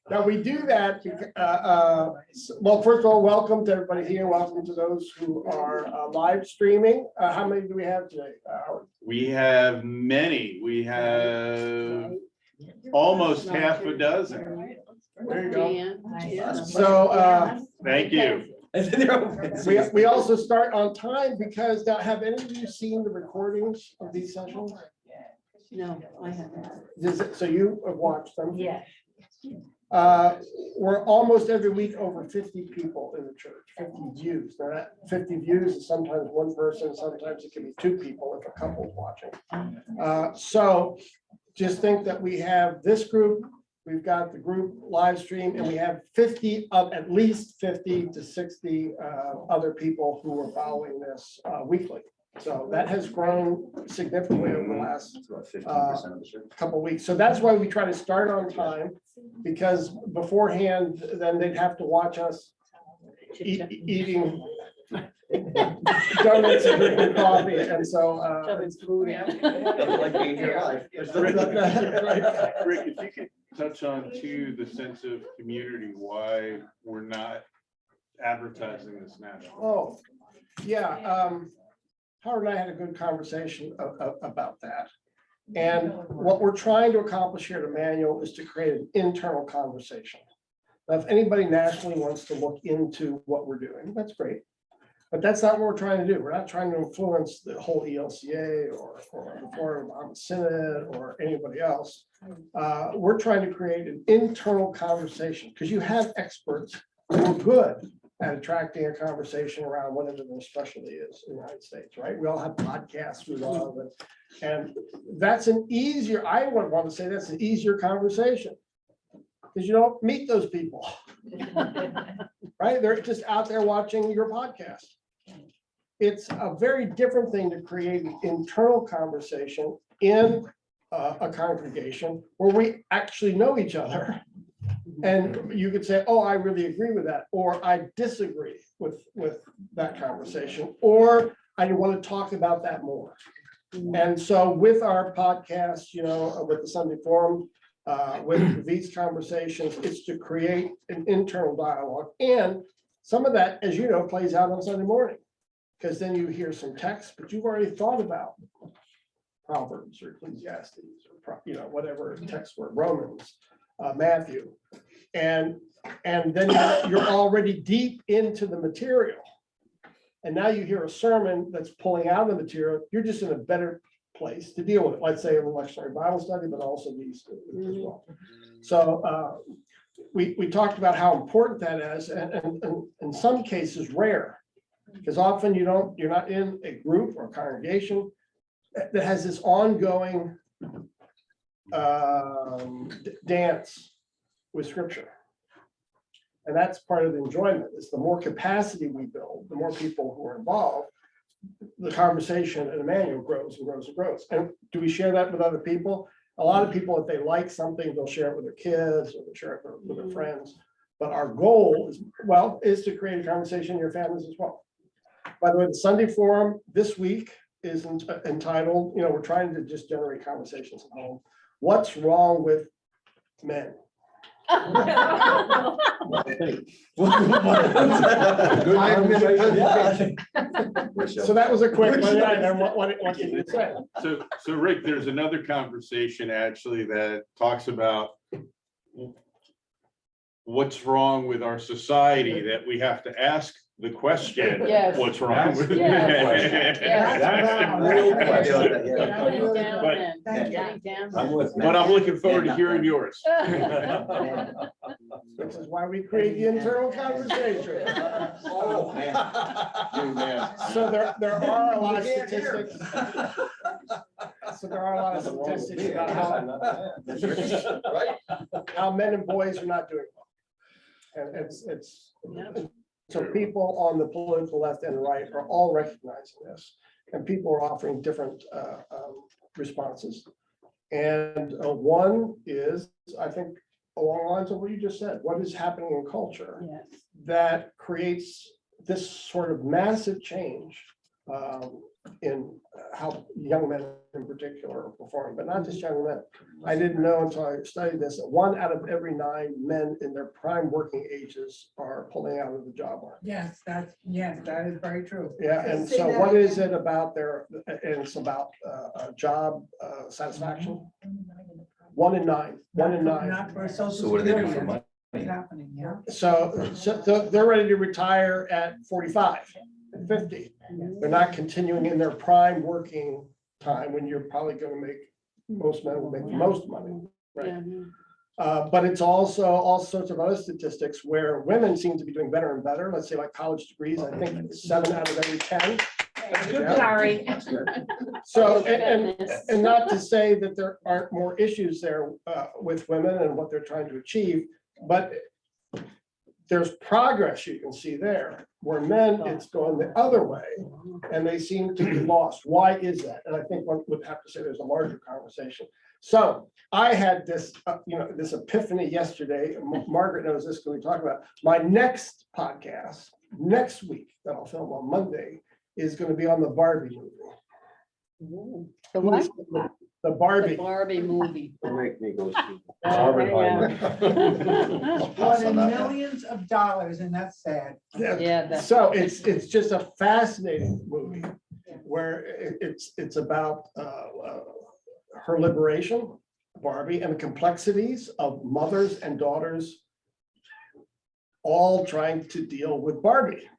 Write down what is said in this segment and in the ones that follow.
Now we do that. Well, first of all, welcome to everybody here. Welcome to those who are live streaming. How many do we have today, Howard? We have many. We have almost half a dozen. There you go. So Thank you. we also start on time because now, have any of you seen the recordings of these sessions? No, I haven't. So you have watched them? Yeah. We're almost every week over 50 people in the church, 50 views. Now that 50 views is sometimes one person, sometimes it can be two people if a couple's watching. So just think that we have this group, we've got the group live stream, and we have 50 of at least 50 to 60 other people who are following this weekly. So that has grown significantly over the last couple of weeks. So that's why we try to start on time, because beforehand, then they'd have to watch us eating donuts and drinking coffee. And so Rick, if you could touch on too the sense of community, why we're not advertising this nationally. Oh, yeah. Howard and I had a good conversation about that. And what we're trying to accomplish here at Emmanuel is to create an internal conversation. Now, if anybody nationally wants to look into what we're doing, that's great. But that's not what we're trying to do. We're not trying to influence the whole ELCA or the Florida Synod or anybody else. We're trying to create an internal conversation because you have experts who are good at attracting a conversation around whatever their specialty is in the United States, right? We all have podcasts we love, and that's an easier, I would want to say that's an easier conversation because you don't meet those people, right? They're just out there watching your podcast. It's a very different thing to create an internal conversation in a congregation where we actually know each other. And you could say, oh, I really agree with that, or I disagree with that conversation, or I want to talk about that more. And so with our podcast, you know, with the Sunday Forum, with these conversations, it's to create an internal dialogue. And some of that, as you know, plays out on Sunday morning, because then you hear some text, but you've already thought about Proverbs or Ecclesiastes or, you know, whatever text word, Romans, Matthew, and then you're already deep into the material, and now you hear a sermon that's pulling out the material. You're just in a better place to deal with it. Let's say a lectionary Bible study, but also these as well. So we talked about how important that is, and in some cases rare, because often you're not in a group or congregation that has this ongoing dance with scripture. And that's part of the enjoyment, is the more capacity we build, the more people who are involved, the conversation at Emmanuel grows and grows and grows. And do we share that with other people? A lot of people, if they like something, they'll share it with their kids or they'll share it with their friends. But our goal is to create a conversation in your families as well. By the way, the Sunday Forum this week is entitled, you know, we're trying to just generate conversations at home. What's wrong with men? So that was a quick one. What did you say? So Rick, there's another conversation actually that talks about what's wrong with our society, that we have to ask the question, yes. What's wrong with it? But I'm looking forward to hearing yours. Which is why we create the internal conversation. Oh, man. So there are a lot of statistics. So there are a lot of statistics about how men and boys are not doing well. And it's so people on the political left and right are all recognizing this, and people are offering different responses. And one is, I think, along the lines of what you just said, what is happening in culture that creates this sort of massive change in how young men in particular are performing, but not just young men. I didn't know until I studied this, that 1 out of every 9 men in their prime working ages are pulling out of the job market. Yes, that is very true. Yeah, and so what is it about their, and it's about job satisfaction? 1 in 9, 1 in 9. Not for social So what do they do for security. money? It's happening, yeah. So they're ready to retire at 45, at 50. They're not continuing in their prime working time when you're probably gonna make, most men will make the most money. Right. But it's also all sorts of other statistics where women seem to be doing better and better. Let's say like college degrees, I think 7 out of every 10. Yeah. Sorry. So, and not to say that there aren't more issues there with women and what they're trying to achieve, but there's progress you can see there, where men, it's going the other way, and they seem to be lost. Why is that? And I think one would have to say there's a larger conversation. So I had this, this epiphany yesterday. Margaret knows this, because we talk about my next podcast next week that I'll film on Monday is going to be on the Barbie movie. The what? The The Barbie. Barbie movie. Make me go see. More than millions of dollars, and that's sad. Yeah. So it's just a fascinating movie where it's about her liberation, Barbie, and the complexities of mothers and daughters all trying to deal with Barbie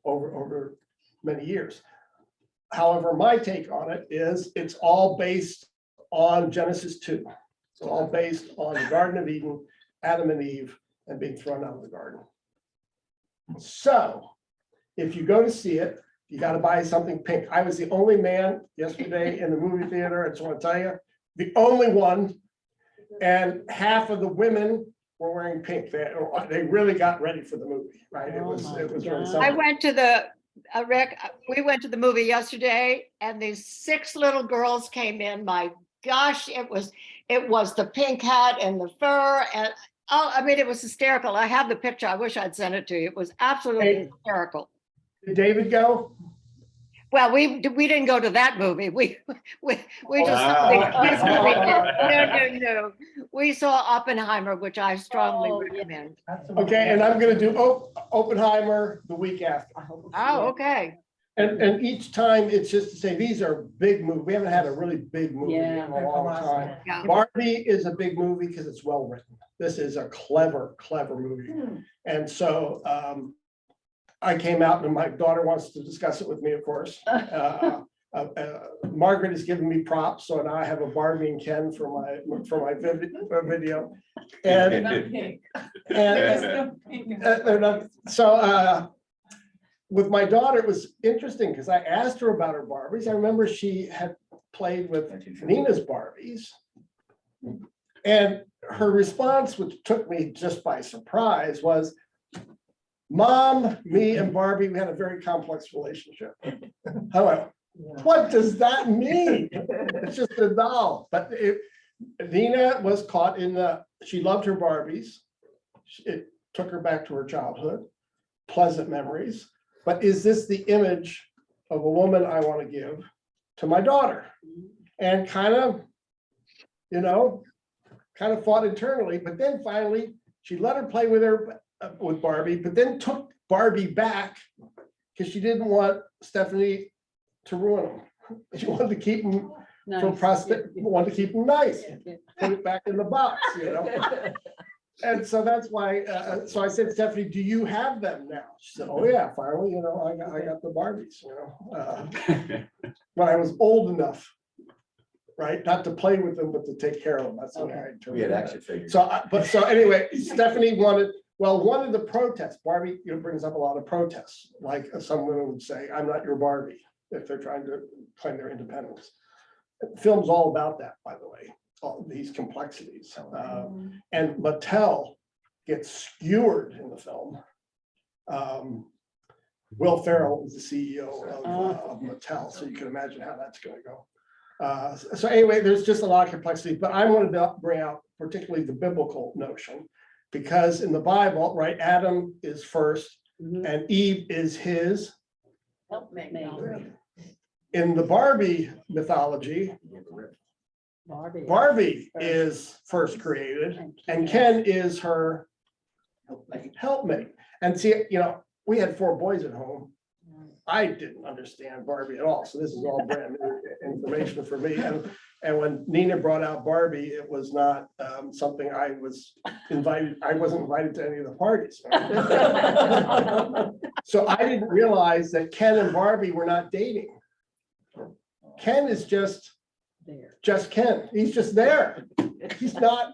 over many years. However, my take on it is it's all based on Genesis 2. It's all based on the Garden of Eden, Adam and Eve, and being thrown out of the garden. So if you go to see it, you got to buy something pink. I was the only man yesterday in the movie theater. I just want to tell you, the only one. And half of the women were wearing pink. They really got ready for the movie, right? It was really God. something. I went to the, Rick, we went to the movie yesterday and these 6 little girls came in. My gosh, it was the pink hat and the fur and, oh, I mean, it was hysterical. I have the picture. I wish I'd sent it to you. It was absolutely hysterical. Did David go? Well, we didn't go to that movie. We just, Wow. no. We saw Oppenheimer, which I strongly Oh, yeah. recommend. Okay, and I'm gonna do Oppenheimer the week after. Oh, okay. And each time it's just to say, these are big movies. We haven't had a really big movie in Yeah. a long time. Yeah. Barbie is a big movie because it's well written. This is a clever movie. And so I came out and my daughter wants to discuss it with me, of course. Margaret has given me props, so now I have a Barbie and Ken for my video. And so with my daughter, it was interesting because I asked her about her Barbies. I remember she had played with Nina's Barbies. And her response, which took me just by surprise, was, Mom, me and Barbie, we had a very complex relationship. However, what does that mean? It's just a doll. But Nina was caught she loved her Barbies. It took her back to her childhood, pleasant memories. But is this the image of a woman I want to give to my daughter? And kind of fought internally, but then finally she let her play with Barbie, but then took Barbie back because she didn't want Stephanie to ruin them. She wanted to keep them for wanted to keep them nice, put it back in the box, And so that's why, so I said, Stephanie, do you have them now? She said, oh yeah, finally, I got the Barbies, when I was old enough, right, not to play with them, but to take care of them. That's what I We had interpreted. action figures. So anyway, Stephanie wanted, one of the protests, Barbie, brings up a lot of protests. Like some women would say, I'm not your Barbie, if they're trying to claim their independence. The film's all about that, by the way, all these complexities. And Mattel gets skewered in the film. Will Ferrell is the CEO of Mattel, so you can imagine how that's going to go. So anyway, there's just a lot of complexity, but I wanted to bring out particularly the biblical notion, because in the Bible, right, Adam is first and Eve is his Helpmate. in the Barbie mythology, Barbie is first created and Ken is her helpmate. And see, we had 4 boys at home. I didn't understand Barbie at all. So this is all brand new information for me. And when Nina brought out Barbie, it was not something I was invited. I wasn't invited to any of the parties. So I didn't realize that Ken and Barbie were not dating. Ken is just Ken. He's just there. He's not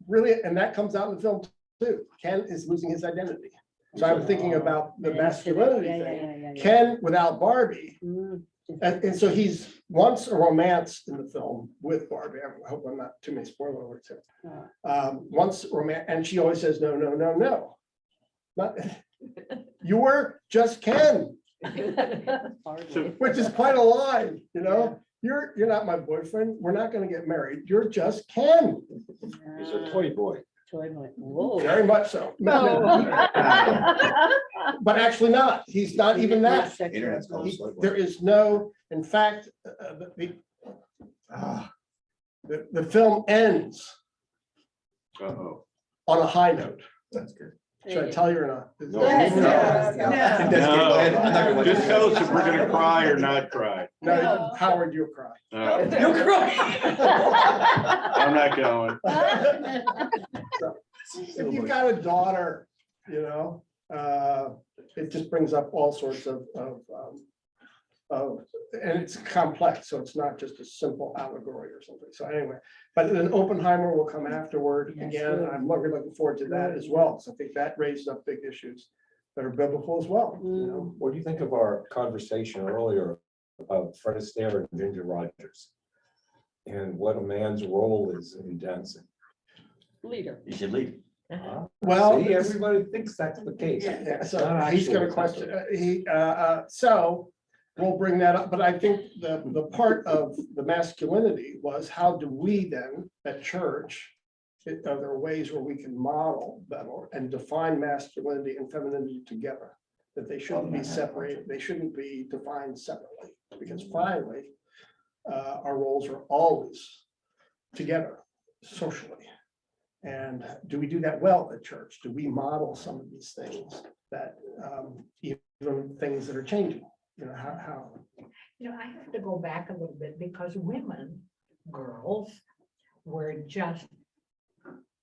really, and that comes out in the film too. Ken is losing his identity. So I'm thinking about the masculinity thing. Ken without Barbie. And so he's once a romance in the film with Barbie. I hope I'm not too many spoiler alerts here. Once romance, and she always says, no, no, no, no. Not, you're just Ken, which is quite a line, You're not my boyfriend. We're not going to get married. You're just Ken. He's a toy boy. Whoa. Very much so. No. But actually not. He's not even that. Internet's called He- toy boy. There is no, in fact, the film ends Uh-oh. on a high note. That's good. Should I tell you or not? No. Go ahead. No, just tell us if we're gonna cry or not cry. No, Howard, you'll cry. No, You'll cry. I'm not going. If you've got a daughter, it just brings up all sorts of, and it's complex, so it's not just a simple allegory or something. So anyway, but then Oppenheimer will come afterward Yes, again. good. I'm really looking forward to that as well. So I think that raises up big issues that are biblical as well. What do you think of our conversation earlier about Fred Astaire and Ginger Rogers? And what a man's role is in dancing? Leader. You should lead. Well, See, everybody thinks that's the case. yeah, It's so not he's gonna actually- question, so we'll bring that up, but I think the part of the masculinity was how do we then at church, are there ways where we can model that and define masculinity and femininity together? That they shouldn't be separated, they shouldn't be defined separately, because finally, our roles are always together socially. And do we do that well at church? Do we model some of these things that, even things that are changing? How? I have to go back a little bit because women, girls, were just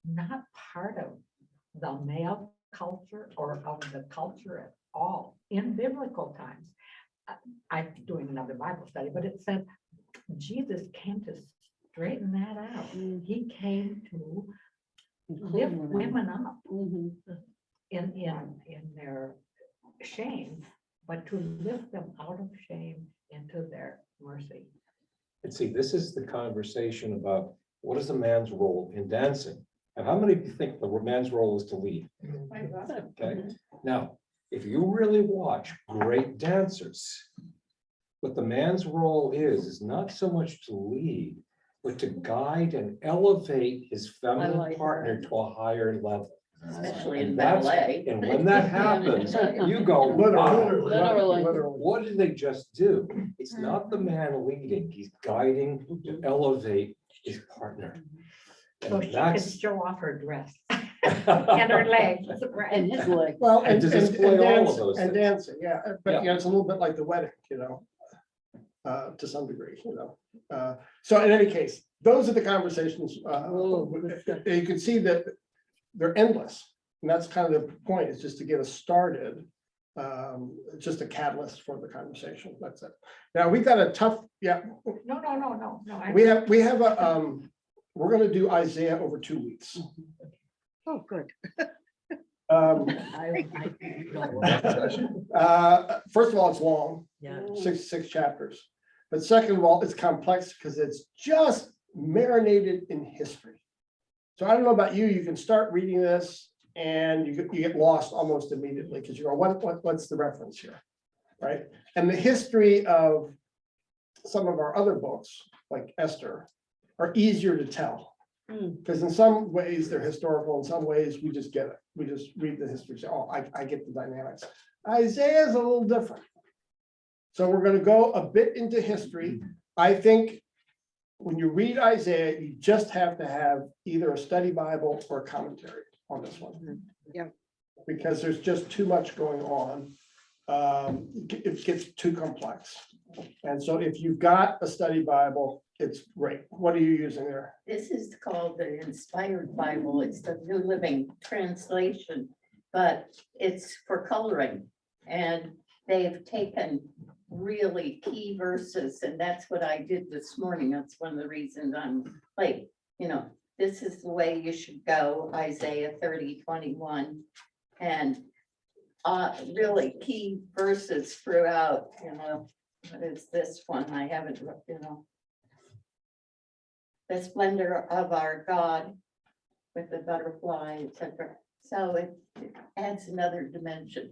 not part of the male culture or of the culture at all in biblical times. I'm doing another Bible study, but it says Jesus came to straighten that out. He came to lift women up in their shame, but to lift them out of shame into their mercy. And see, this is the conversation about what is a man's role in dancing? And how many of you think the man's role is to lead? Okay, now, if you really watch great dancers, what the man's role is not so much to lead, but to guide and elevate his feminine like partner that. to a higher level. Especially in And that's- ballet. And when that happens, you go, Literally, wow, Literally. what did they just do? It's not the man leading, he's guiding to elevate his partner. So And she can that's. show off her dress and her legs. And his leg. Well, And to display all of dancing, those and things. dancing, yeah, but it's a little bit like the wedding, to some degree, So in any case, those are the conversations. You can see that they're endless, and that's kind of the point, is just to get us started. It's just a catalyst for the conversation. That's it. Now, we've got a tough, No. we have a, we're gonna do Isaiah over 2 weeks. Oh, good. First of all, it's long. Yeah. Six chapters. But second of all, it's complex because it's just marinated in history. So I don't know about you, you can start reading this and you get lost almost immediately because you go, what's the reference here? Right? And the history of some of our other books, like Esther, are easier to tell. Because in some ways they're historical, in some ways we just get it. We just read the history, say, oh, I get the dynamics. Isaiah is a little different. So we're gonna go a bit into history. I think when you read Isaiah, you just have to have either a study Bible or a commentary on this one. Yeah. Because there's just too much going on. It gets too complex. And so if you've got a study Bible, it's great. What are you using there? This is called the Inspired Bible. It's the New Living Translation, but it's for coloring. And they've taken really key verses, and that's what I did this morning. That's one of the reasons I'm late. You know, this is the way you should go, Isaiah 30:21. And really key verses throughout, you know, what is this one? I haven't, you know. The splendor of our God with the butterfly, etc. So it adds another dimension.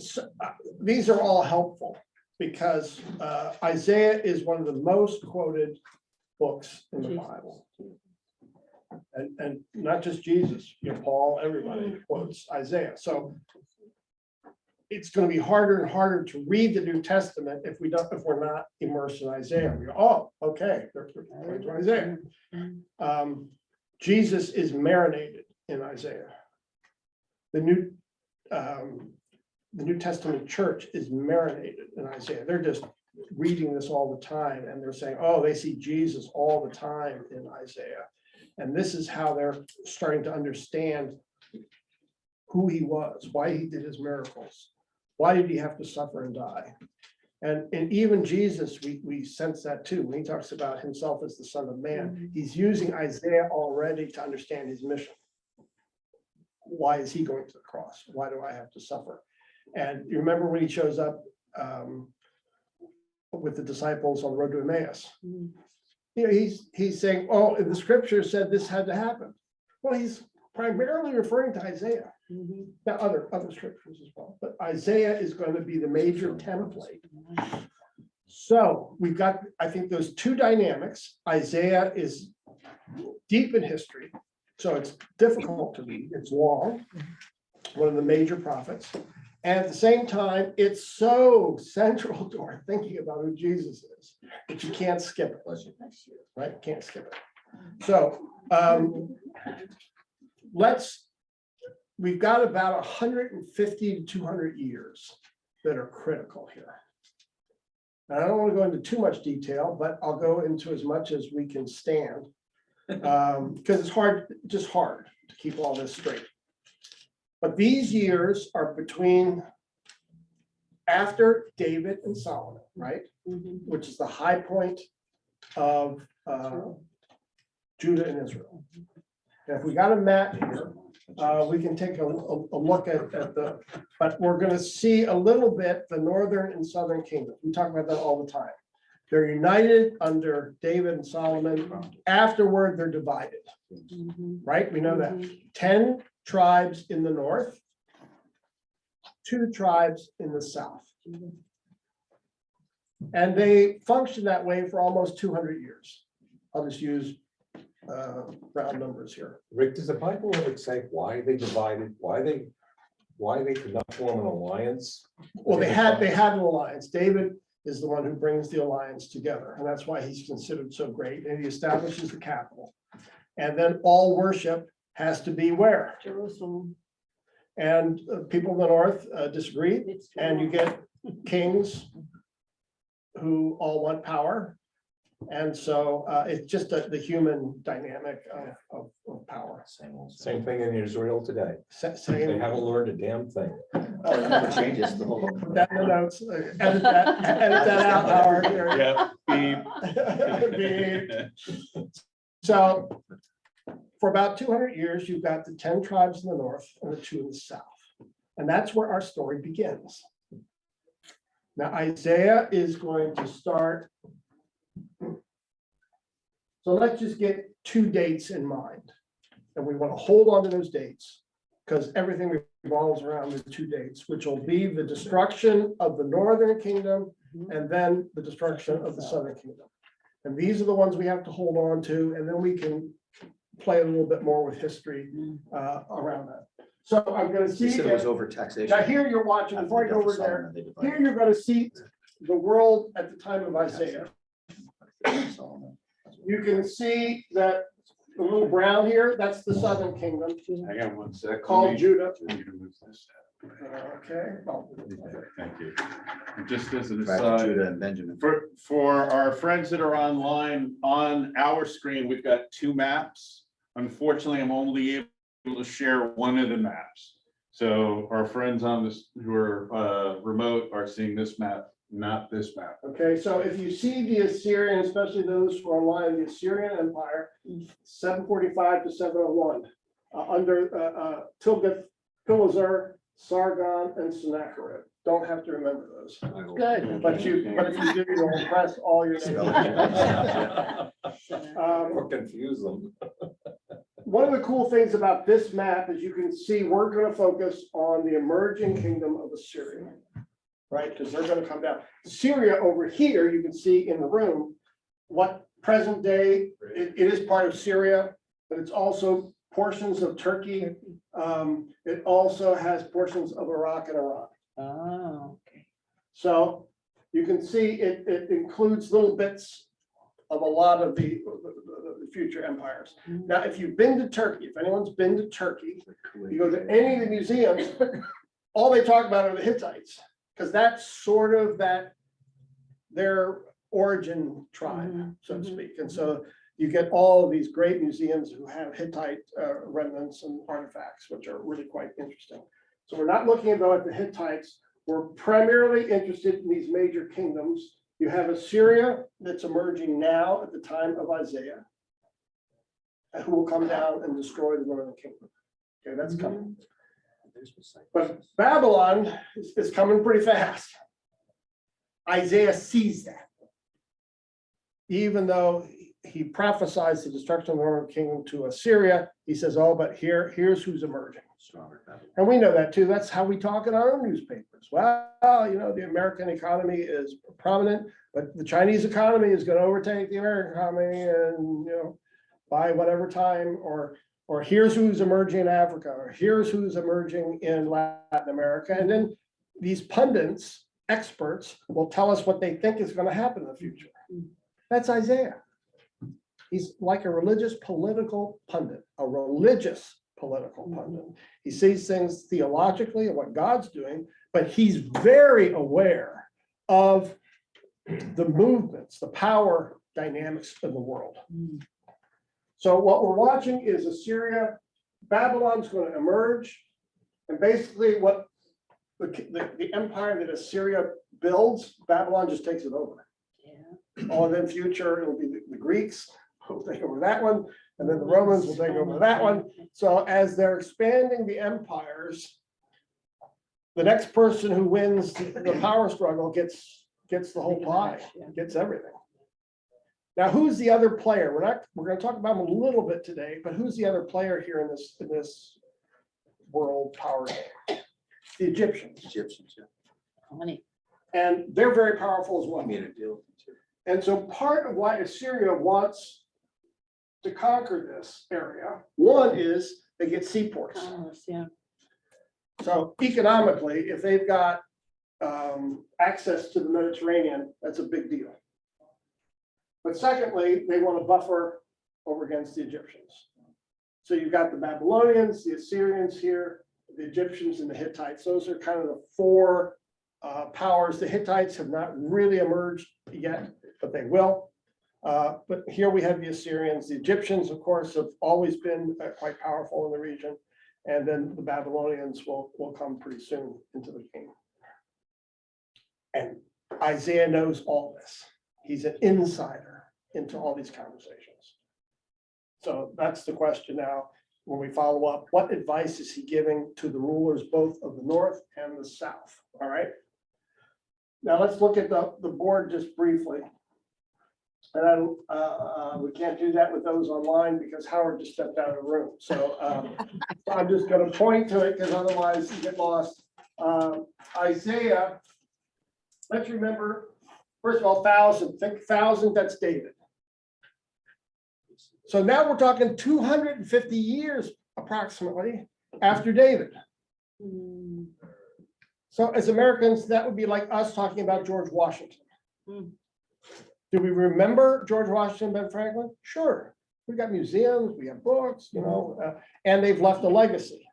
So, these are all helpful because Isaiah is one of the most quoted books in the Bible. And not just Jesus, you know, Paul, everybody quotes Isaiah. So it's going to be harder and harder to read the New Testament if we're not immersed in Isaiah. We go, oh, okay, they're going to Isaiah. Jesus is marinated in Isaiah. The New Testament church is marinated in Isaiah. They're just reading this all the time, and they're saying, oh, they see Jesus all the time in Isaiah. And this is how they're starting to understand who he was, why he did his miracles. Why did he have to suffer and die? And even Jesus, we sense that too. When he talks about himself as the Son of Man, he's using Isaiah already to understand his mission. Why is he going to the cross? Why do I have to suffer? And you remember when he shows up with the disciples on the road to Emmaus? You know, he's saying, oh, the scripture said this had to happen. Well, he's primarily referring to Isaiah. Now, other scriptures as well, but Isaiah is going to be the major template. So we've got, I think, those two dynamics. Isaiah is deep in history, so it's difficult to read. It's long, one of the major prophets. And at the same time, it's so central to our thinking about who Jesus is that you can't skip it, right? Can't skip it. So we've got about 150 to 200 years that are critical here. And I don't want to go into too much detail, but I'll go into as much as we can stand because it's just hard to keep all this straight. But these years are between after David and Solomon, right? Which is the high point of Judah and Israel. And if we got a map here, we can take a look at but we're going to see a little bit the northern and southern kingdom. We talk about that all the time. They're united under David and Solomon. Afterward, they're divided, right? We know that. 10 tribes in the north, 2 tribes in the south. And they function that way for almost 200 years. I'll just use round numbers here. Rick, does the Bible ever say why they divided, why they could not form an alliance? Well, they had an alliance. David is the one who brings the alliance together, and that's why he's considered so great. And he establishes the capital. And then all worship has to be where? Jerusalem. And people in the north disagree, and you get kings who all want power. And so it's just the human dynamic of power. Same thing in Israel today. They Same. haven't learned a damn thing. Oh, it never changes the whole. Put that in the notes. Edit that out, Howard. Yeah. Beep. So for about 200 years, you've got the 10 tribes in the north and the 2 in the south. And that's where our story begins. Now, Isaiah is going to start. So let's just get 2 dates in mind. And we want to hold on to those dates because everything revolves around the 2 dates, which will be the destruction of the northern kingdom and then the destruction of the southern kingdom. And these are the ones we have to hold on to, and then we can play a little bit more with history around that. So I'm going to see. He said it was over taxation. Now here you're watching, before I go over there, here you're going to see the world at the time of Isaiah, you can see that the little brown here, that's the southern kingdom Hang on one sec. called Judah. Let me move this. Okay. Oh, Thank you. And just as an Back to aside, Judah and Benjamin. for our friends that are online, on our screen, we've got two maps. Unfortunately, I'm only able to share one of the maps. So our friends on this who are remote are seeing this map, not this map. Okay, so if you see the Assyrian, especially those who are online, the Assyrian Empire, 745 to 701, under Tiglath-Pileser, Sargon, and Sennacherib. Don't have to remember those. Good. But if you do, you'll impress all your neighbors. Or confuse them. One of the cool things about this map is you can see we're going to focus on the emerging kingdom of Assyria, right? Because they're going to come down. Syria over here, you can see in the room what present day, it is part of Syria, but it's also portions of Turkey. It also has portions of Iraq and Iran. Oh, okay. So you can see it includes little bits of a lot of the future empires. Now, if you've been to Turkey, if anyone's been to Turkey, you go to any of the museums, all they talk about are the Hittites, because that's sort of their origin tribe, so to speak. And so you get all of these great museums who have Hittite remnants and artifacts, which are really quite interesting. So we're not looking though at the Hittites. We're primarily interested in these major kingdoms. You have Assyria that's emerging now at the time of Isaiah, who will come down and destroy the northern kingdom. Okay, that's coming. But Babylon is coming pretty fast. Isaiah sees that. Even though he prophesies the destruction of the northern kingdom to Assyria, he says, oh, but here's who's emerging. And we know that too. That's how we talk in our own newspapers. Well, the American economy is prominent, but the Chinese economy is going to overtake the American economy, and by whatever time, or here's who's emerging in Africa, or here's who's emerging in Latin America. And then these pundits, experts, will tell us what they think is going to happen in the future. That's Isaiah. He's like a religious political pundit, a religious political pundit. He sees things theologically and what God's doing, but he's very aware of the movements, the power dynamics of the world. So what we're watching is Assyria, Babylon's going to emerge, and basically what the empire that Assyria builds, Babylon just takes it over. Oh, and then future, it'll be the Greeks will take over that one, and then the Romans will take over that one. So as they're expanding the empires, the next person who wins the power struggle gets the whole pie, gets everything. Now, who's the other player? We're going to talk about him a little bit today, but who's the other player here in this world power game? The Egyptians. Money. And they're very powerful as well. Made a deal. And so part of why Assyria wants to conquer this area, one is they get seaports. Commerce, yeah. So economically, if they've got access to the Mediterranean, that's a big deal. But secondly, they want to buffer over against the Egyptians. So you've got the Babylonians, the Assyrians here, the Egyptians, and the Hittites. Those are kind of the four powers. The Hittites have not really emerged yet, but they will. But here we have the Assyrians. The Egyptians, of course, have always been quite powerful in the region. And then the Babylonians will come pretty soon into the game. And Isaiah knows all this. He's an insider into all these conversations. So that's the question now. When we follow up, what advice is he giving to the rulers both of the north and the south? All right. Now let's look at the board just briefly. And we can't do that with those online because Howard just stepped out of the room. So I'm just going to point to it because otherwise you get lost. Isaiah, let's remember, first of all, 1,000. Think 1,000, that's David. So now we're talking 250 years approximately after David. So as Americans, that would be like us talking about George Washington. Hmm. Do we remember George Washington, Ben Franklin? Sure. We got museums, we have books, and they've left a legacy.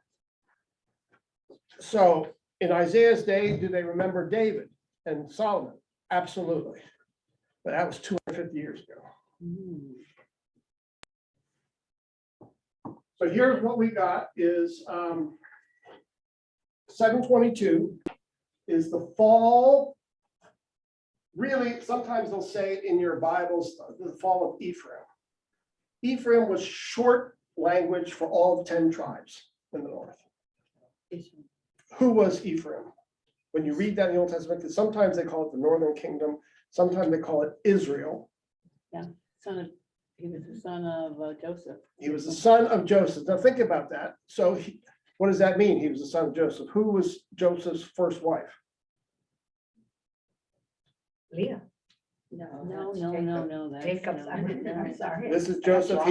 So in Isaiah's day, do they remember David and Solomon? Absolutely. But that was 250 years ago. Hmm. So here's what we got is 722 is the fall. Really, sometimes they'll say in your Bibles, the fall of Ephraim. Ephraim was short language for all 10 tribes in the north. Who was Ephraim? When you read that in the Old Testament, because sometimes they call it the northern kingdom, sometimes they call it Israel. He was the son of Joseph. He was the son of Joseph. Now think about that. So what does that mean? He was the son of Joseph. Who was Joseph's first wife? Leah. No. Jacob's, I'm sorry. This is Joseph.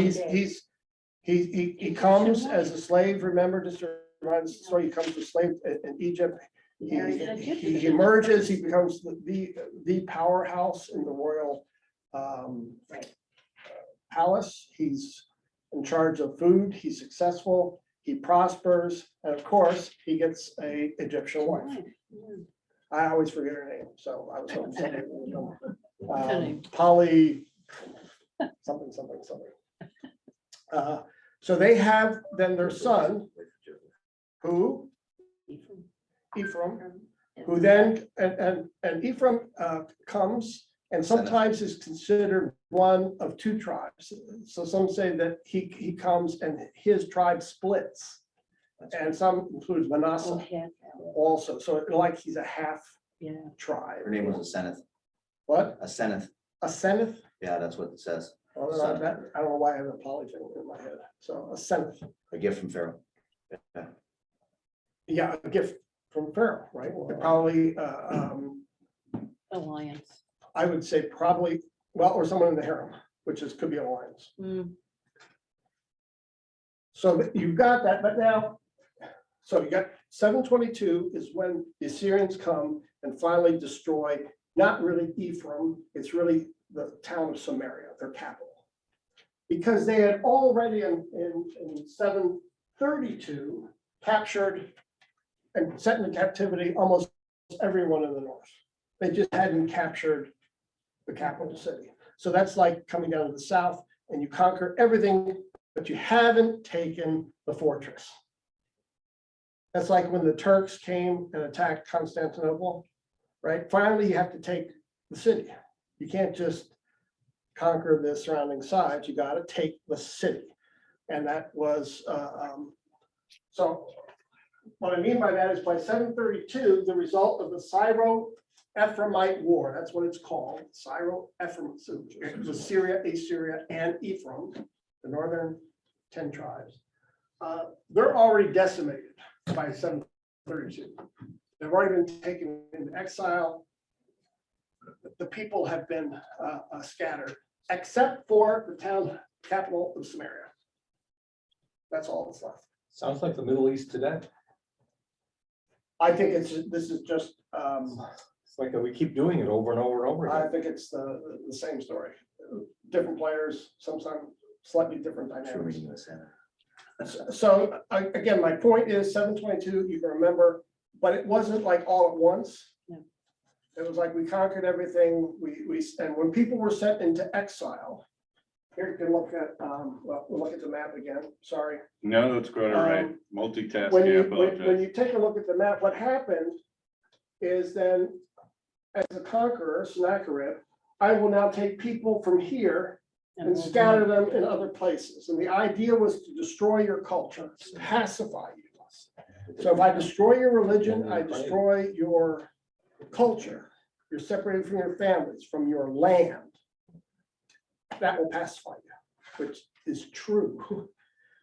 He comes as a slave. Remember, just to remind the story, he comes as a slave in Egypt. He emerges. He becomes the powerhouse in the royal palace. He's in charge of food. He's successful. He prospers, and of course, he gets a Egyptian wife. I always forget her name, so I was hoping somebody would know. Polly, something. So they have then their son, who? Ephraim, who then, and Ephraim comes and sometimes is considered one of two tribes. So some say that he comes and his tribe splits. And some includes Manasseh also. So like he's a half tribe. Her name was Aseneth. What? Aseneth. Aseneth? Yeah, that's what it says. I don't know why I have a Polly thing in my head. So Aseneth. A gift from Pharaoh. Yeah. Yeah, a gift from Pharaoh, right? Probably, Alliance. I would say probably, well, or someone in the harem, which could be alliance. So you've got that, but now, so you got 722 is when the Assyrians come and finally destroy, not really Ephraim, it's really the town of Samaria, their capital. Because they had already in 732 captured and set into captivity almost everyone in the north. They just hadn't captured the capital city. So that's like coming down to the south and you conquer everything, but you haven't taken the fortress. That's like when the Turks came and attacked Constantinople, right? Finally, you have to take the city. You can't just conquer the surrounding sides. You got to take the city. And that was, so what I mean by that is by 732, the result of the Syro-Ephraimite War, that's what it's called, Syro-Ephraimite, it was Syria, Assyria, and Ephraim, the northern 10 tribes. They're already decimated by 732. They've already been taken into exile. The people have been scattered, except for the town capital of Samaria. That's all that's left. Sounds like the Middle East today. I think this is just, It's like we keep doing it over and over and over I again. think it's the same story. Different players, sometimes slightly different Sure, dynamics. reading the Senate. So again, my point is 722, you can remember, but it wasn't like all at once. Yeah. It was like we conquered everything. And when people were sent into exile, here you can look at, well, we'll look at the map again, sorry. No, that's quite all right. Multitasking, I When apologize. you take a look at the map, what happened is then, as a conqueror, Sennacherib, I will now take people from here and scatter them in other places. And the idea was to destroy your culture, pacify you. So if I destroy your religion, I destroy your culture. You're separated from your families, from your land. That will pacify you, which is true.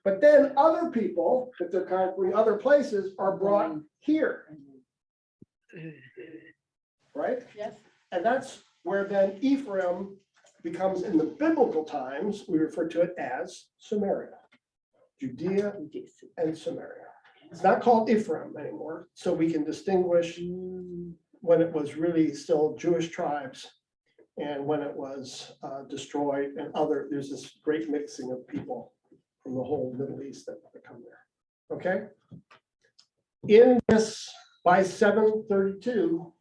But then other people that they're conquering other places are brought here. Right? Yes. And that's where then Ephraim becomes, in the biblical times, we refer to it as Samaria, Judea and Samaria. It's not called Ephraim anymore, so we can distinguish when it was really still Jewish tribes and when it was destroyed and there's this great mixing of people from the whole Middle East that come there. Okay? In this, by 732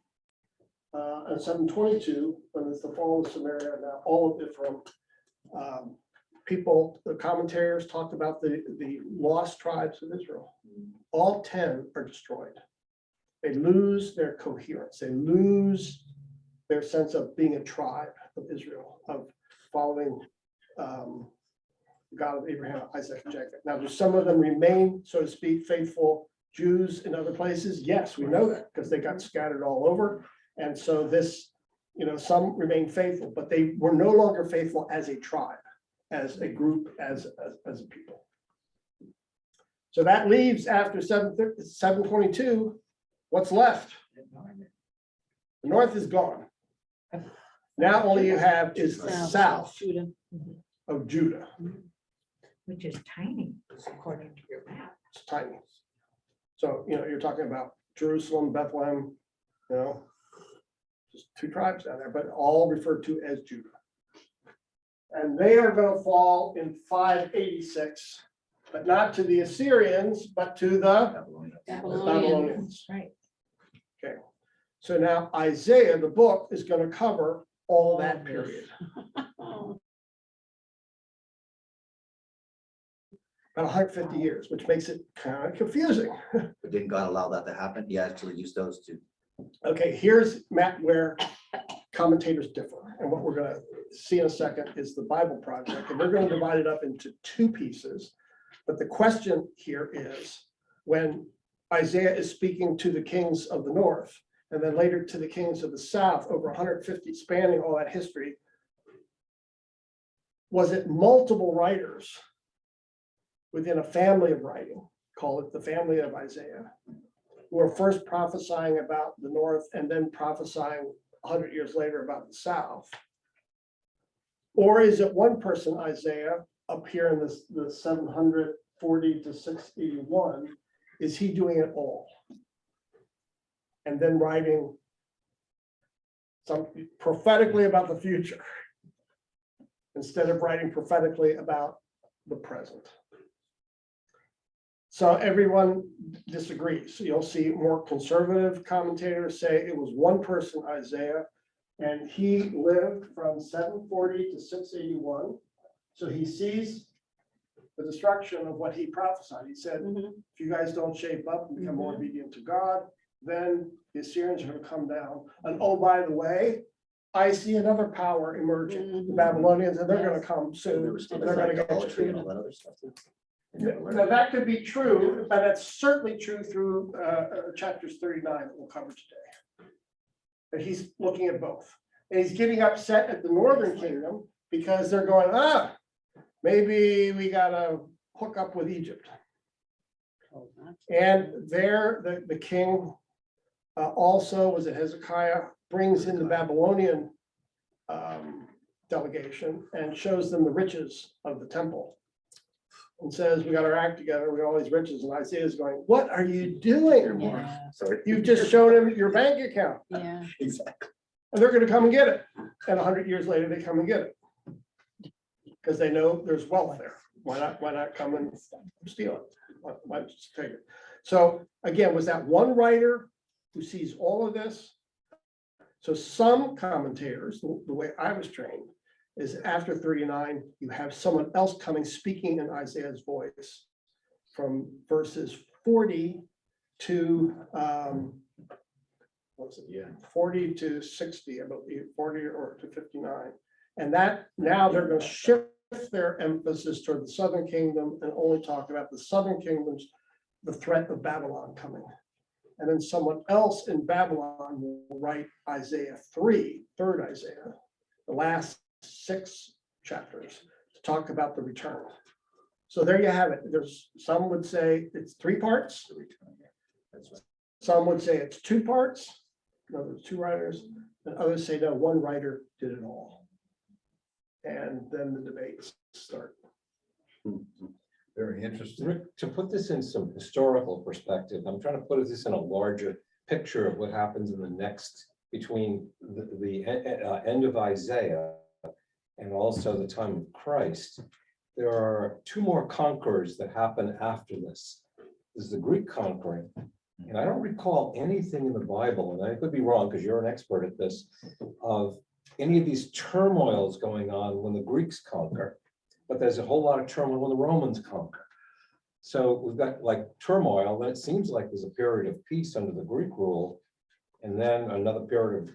and 722, when it's the fall of Samaria, now all of Ephraim, the commentators talked about the lost tribes of Israel. All 10 are destroyed. They lose their coherence. They lose their sense of being a tribe of Israel, of following the God of Abraham, Isaac, and Jacob. Now, do some of them remain, so to speak, faithful Jews in other places? Yes, we know that because they got scattered all over. And so some remain faithful, but they were no longer faithful as a tribe, as a group, as a people. So that leaves after 722, what's left? The north is gone. Now all you have is the south Judah. of Judah. Which is tiny, according to your map. It's tiny. So, you're talking about Jerusalem, Bethlehem, just 2 tribes down there, but all referred to as Judah. And they are going to fall in 586, but not to the Assyrians, but to the Babylonians. Right. Okay. So now Isaiah, the book, is going to cover all that period. About 150 years, which makes it kind of confusing. But didn't God allow that to happen? He actually used those to. Okay, here's Matt where commentators differ. And what we're going to see in a second is the Bible Project. And we're going to divide it up into 2 pieces. But the question here is when Isaiah is speaking to the kings of the north, and then later to the kings of the south, over 150, spanning all that history, was it multiple writers within a family of writing, call it the family of Isaiah, who are first prophesying about the north and then prophesying 100 years later about the south? Or is it one person, Isaiah, up here in the 740 to 681, is he doing it all? And then writing some prophetically about the future, instead of writing prophetically about the present. So everyone disagrees. So you'll see more conservative commentators say it was one person, Isaiah, and he lived from 740 to 681. So he sees the destruction of what he prophesied. He said, if you guys don't shape up and become more obedient to God, then the Assyrians are going to come down. And oh, by the way, I see another power emerging, the Babylonians, and they're going to come soon. And they're going to get you. And all that other stuff too. Now, that could be true, but that's certainly true through chapters 39 that we'll cover today. But he's looking at both. And he's getting upset at the northern kingdom because they're going, maybe we got to hook up with Egypt. And there, the king also, was it Hezekiah, brings in the Babylonian delegation and shows them the riches of the temple. And says, we got our act together, we got all these riches, and Isaiah's going, what are you doing? Yeah. Sorry. You've just shown him your bank account, Yeah. Exactly. and they're gonna come and get it. And 100 years later, they come and get it. Because they know there's wealth there. Why not come and steal it? Why just take it? So again, was that one writer who sees all of this? So some commentators, the way I was trained, is after 39, you have someone else coming, speaking in Isaiah's voice from verses 40 to, what's it? Yeah. 40 to 60, I believe, 40 or to 59. And that now they're going to shift their emphasis toward the southern kingdom and only talk about the southern kingdoms, the threat of Babylon coming. And then someone else in Babylon will write Isaiah 3, third Isaiah, the last 6 chapters, to talk about the return. So there you have it. There's some would say it's 3 parts. That's right. Some would say it's 2 parts. In other words, 2 writers, and others say no, one writer did it all. And then the debates start. Very interesting. Rick, to put this in some historical perspective, I'm trying to put this in a larger picture of what happens in the next, between the end of Isaiah and also the time of Christ. There are two more conquerors that happen after this. There's the Greek conquering, and I don't recall anything in the Bible, and I could be wrong because you're an expert at this, of any of these turmoils going on when the Greeks conquer, but there's a whole lot of turmoil when the Romans conquer. So we've got like turmoil, then it seems like there's a period of peace under the Greek rule, and then another period of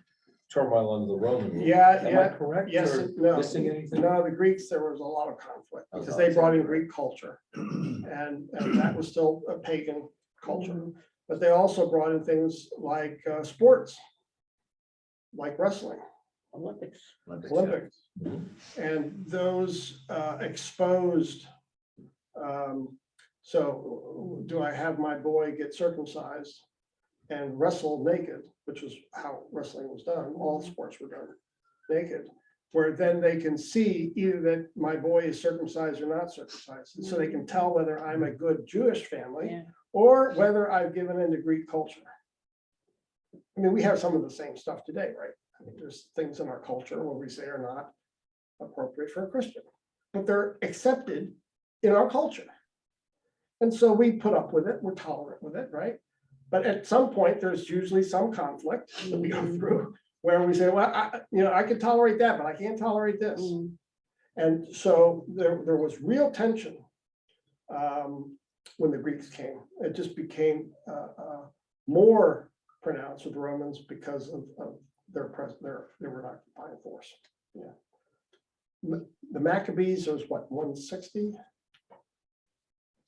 turmoil under the Roman rule. Yeah, Am I yeah, correct? yes, or and no. missing anything? No, the Greeks, there was a lot of conflict Oh, because no, they brought in it's- Greek culture. And that was still a pagan culture. But they also brought in things like sports, like wrestling, Olympics. Olympics. And those exposed. So do I have my boy get circumcised and wrestle naked, which was how wrestling was done, all sports were done naked, where then they can see either that my boy is circumcised or not circumcised. So they can tell whether I'm a good Jewish family Yeah. or whether I've given into Greek culture. I mean, we have some of the same stuff today, right? I mean, there's things in our culture where we say are not appropriate for a Christian, but they're accepted in our culture. And so we put up with it, we're tolerant with it, right? But at some point, there's usually some conflict that we go through where we say, well, I could tolerate that, but I can't tolerate this. And so there was real tension when the Greeks came. It just became more pronounced with the Romans because of their they were an occupying force. Yeah. The Maccabees was what, 160?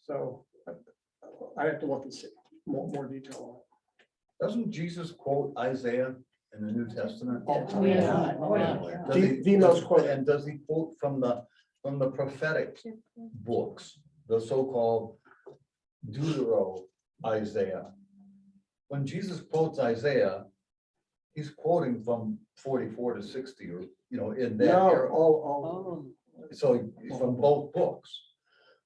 So I have to look and see more detail Doesn't Jesus quote Isaiah in the New Testament? on Oh, it. yeah. Oh, Yeah. Does he- The most quoted. And does he quote from the prophetic books, the so-called Deutero Isaiah? When Jesus quotes Isaiah, he's quoting from 44 to 60, or, in that No, era. Oh, So from both books.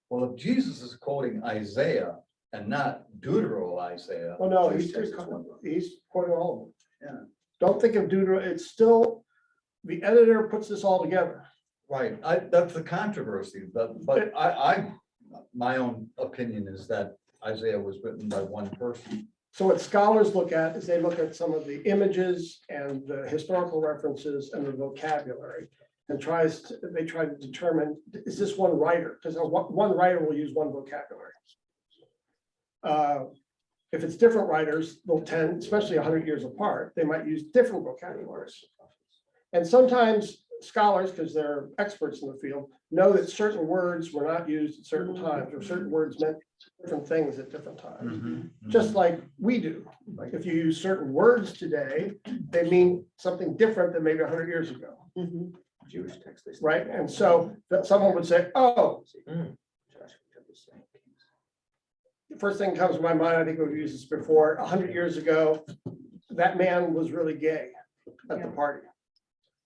Well, if Jesus is quoting Isaiah and not Deutero Isaiah. Oh, no, which he's is one book. quoting all of them. Yeah. Don't think of Deuteronomy, it's still, the editor puts this all together. Right, that's the controversy, but my own opinion is that Isaiah was written by one person. So what scholars look at is they look at some of the images and the historical references and the vocabulary. And they try to determine, is this one writer? Because one writer will use one vocabulary. If it's different writers, they'll tend, especially 100 years apart, they might use different vocabularies. And sometimes scholars, because they're experts in the field, know that certain words were not used at certain times, or certain words meant different things at different times. Just like we do. Like if you use certain words today, they mean something different than maybe 100 years ago. Jewish text. they say. Right? And so that someone would say, oh, the first thing that comes to my mind, I think we've used this before, 100 years ago, that man was really gay at the party.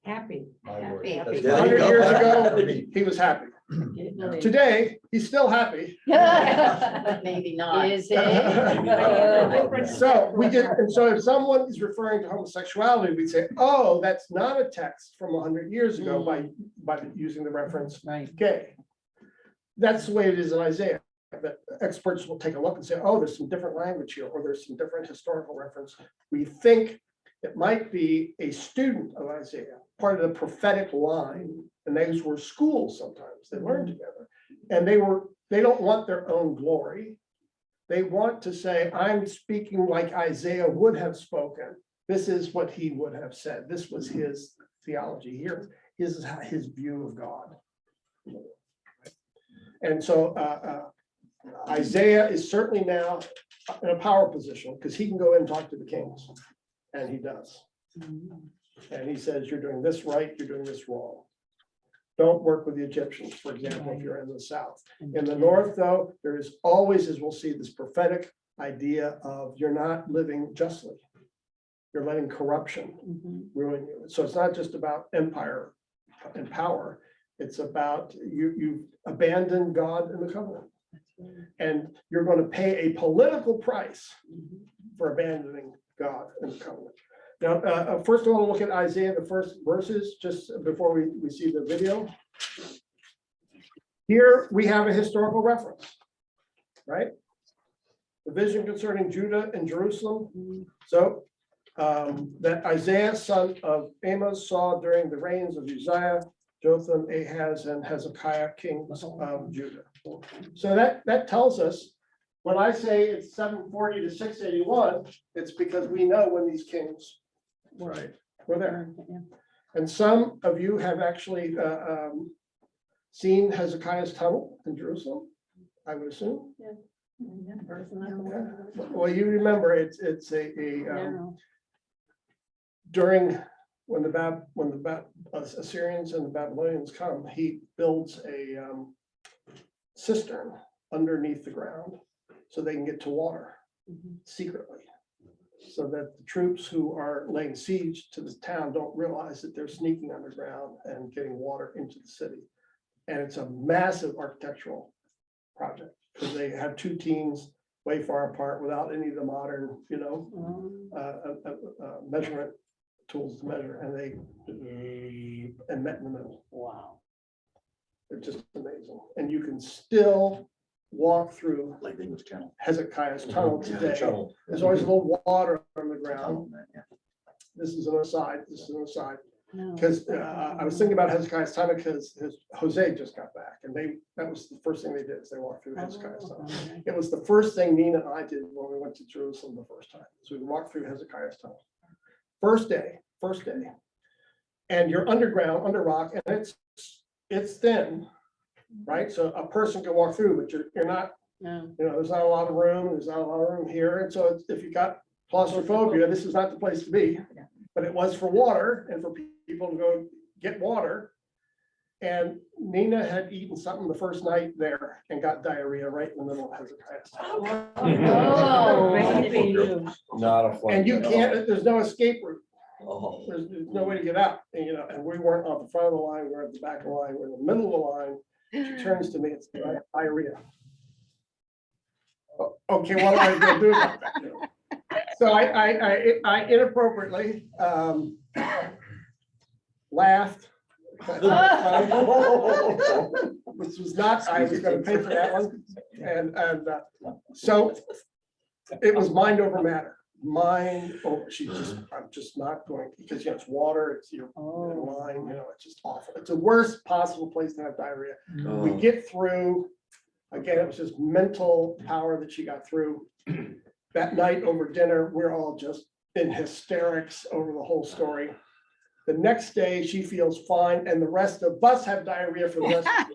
happy. My word. Happy. That's There you 100 go. years right. ago, he was happy. yeah. Today, he's still happy. But maybe not. Is it? So we did, and so if someone is referring to homosexuality, we'd say, oh, that's not a text from 100 years ago by using the reference Right. gay. That's the way it is in Isaiah. That experts will take a look and say, oh, there's some different language here, or there's some different historical reference. We think it might be a student of Isaiah, part of the prophetic line, and those were schools sometimes, they learned together. And they don't want their own glory. They want to say, I'm speaking like Isaiah would have spoken. This is what he would have said. This was his theology here. This is his view of God. And so Isaiah is certainly now in a power position because he can go in and talk to the kings, and he does. And he says, you're doing this right, you're doing this wrong. Don't work with the Egyptians, for example, if you're in the south. In the north, though, there is always, as we'll see, this prophetic idea of you're not living justly. You're letting corruption ruin you. So it's not just about empire and power. It's about you've abandoned God and the covenant. And you're going to pay a political price for abandoning God and the covenant. Now, first I want to look at Isaiah, the first verses, just before we see the video. Here we have a historical reference, right? The vision concerning Judah and Jerusalem. So that Isaiah, son of Amos, saw during the reigns of Uzziah, Jotham, Ahaz, and Hezekiah, kings of Judah. So that tells us, when I say it's 740 to 681, it's because we know when these kings were there. And some of you have actually seen Hezekiah's tunnel in Jerusalem, I would assume. Well, you remember it's during when the Assyrians and the Babylonians come, he builds a cistern underneath the ground so they can get to water secretly, so that the troops who are laying siege to the town don't realize that they're sneaking underground and getting water into the city. And it's a massive architectural project because they have two teams way far apart without any of the modern, measurement tools to measure, and they met in the middle. Wow. It's just amazing. And you can still walk through Like the English Channel. Hezekiah's tunnel Yeah, today. Channel. There's always a little water on the ground. Tunnel, yeah. This is an aside, No. because I was thinking about Hezekiah's tunnel because Jose just got back, and that was the first thing they did, is they walked through Hezekiah's tunnel. It was the first thing Nina and I did when we went to Jerusalem the first time. So we walked through Hezekiah's tunnel. First day. And you're underground, under rock, and it's thin, right? So a person can walk through, but you're not, No. there's not a lot of room, there's not a lot of room here. And so if you got claustrophobia, this is not the place to be. But it was for water and for people to go get water. And Nina had eaten something the first night there and got diarrhea right in the middle of Hezekiah's tunnel. Oh, baby. Not a fun. And you can't, there's no escape route. Oh. There's no way to get out, and we weren't on the front of the line, we're at the back of the line, we're in the middle of the line. She turns to me, it's diarrhea. Okay, what am I gonna do about that? So I inappropriately laughed. Which was not, I was gonna pay for that one, and so it was mind over matter. I'm just not going, because it's water, it's your line, it's just awful. It's the worst possible place to have diarrhea. We get through, again, it was just mental power that she got through. That night over dinner, we're all just in hysterics over the whole story. The next day, she feels fine, and the rest of us have diarrhea for the rest of the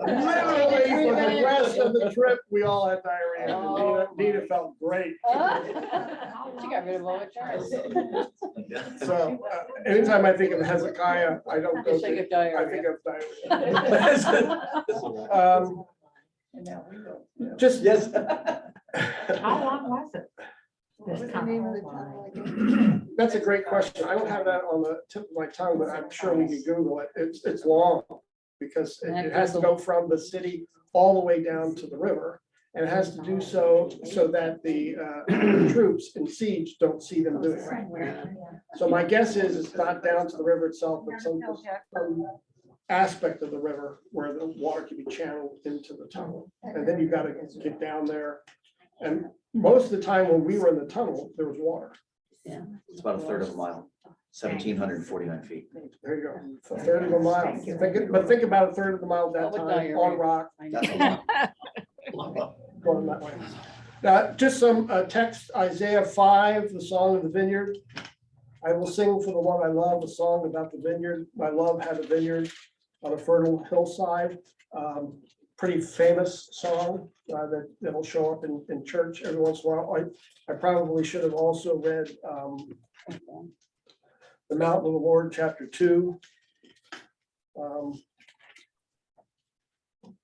Literally, for the rest of the trip, we all had diarrhea. And Nina felt great. She got rid of all her charts. So anytime I think of Hezekiah, I don't go Think to, of diarrhea. I think of diarrhea. Just. Yes. How long was it? What's This the name of the tunnel? tunnel? That's a great question. I don't have that on the tip of my tongue, but I'm sure we can Google it. It's long because it has to go from the city all the way down to the river. And it has to do so that the troops in siege don't see them doing it. So my guess is it's not down to the river itself, but some aspect of the river where the water can be channeled into the tunnel. And then you got to get down there. And most of the time when we were in the tunnel, there was water. Yeah. It's about a third of a mile, 1,749 feet. There you go. A third of a mile. Think about a third of the mile at that time on rock. That's a lot. Going that way. Just some text, Isaiah 5, the song of the vineyard. I will sing for the one I love, a song about the vineyard. My love had a vineyard on a fertile hillside. Pretty famous song that'll show up in church every once in a while. I probably should have also read the Mountain of the Lord, chapter 2.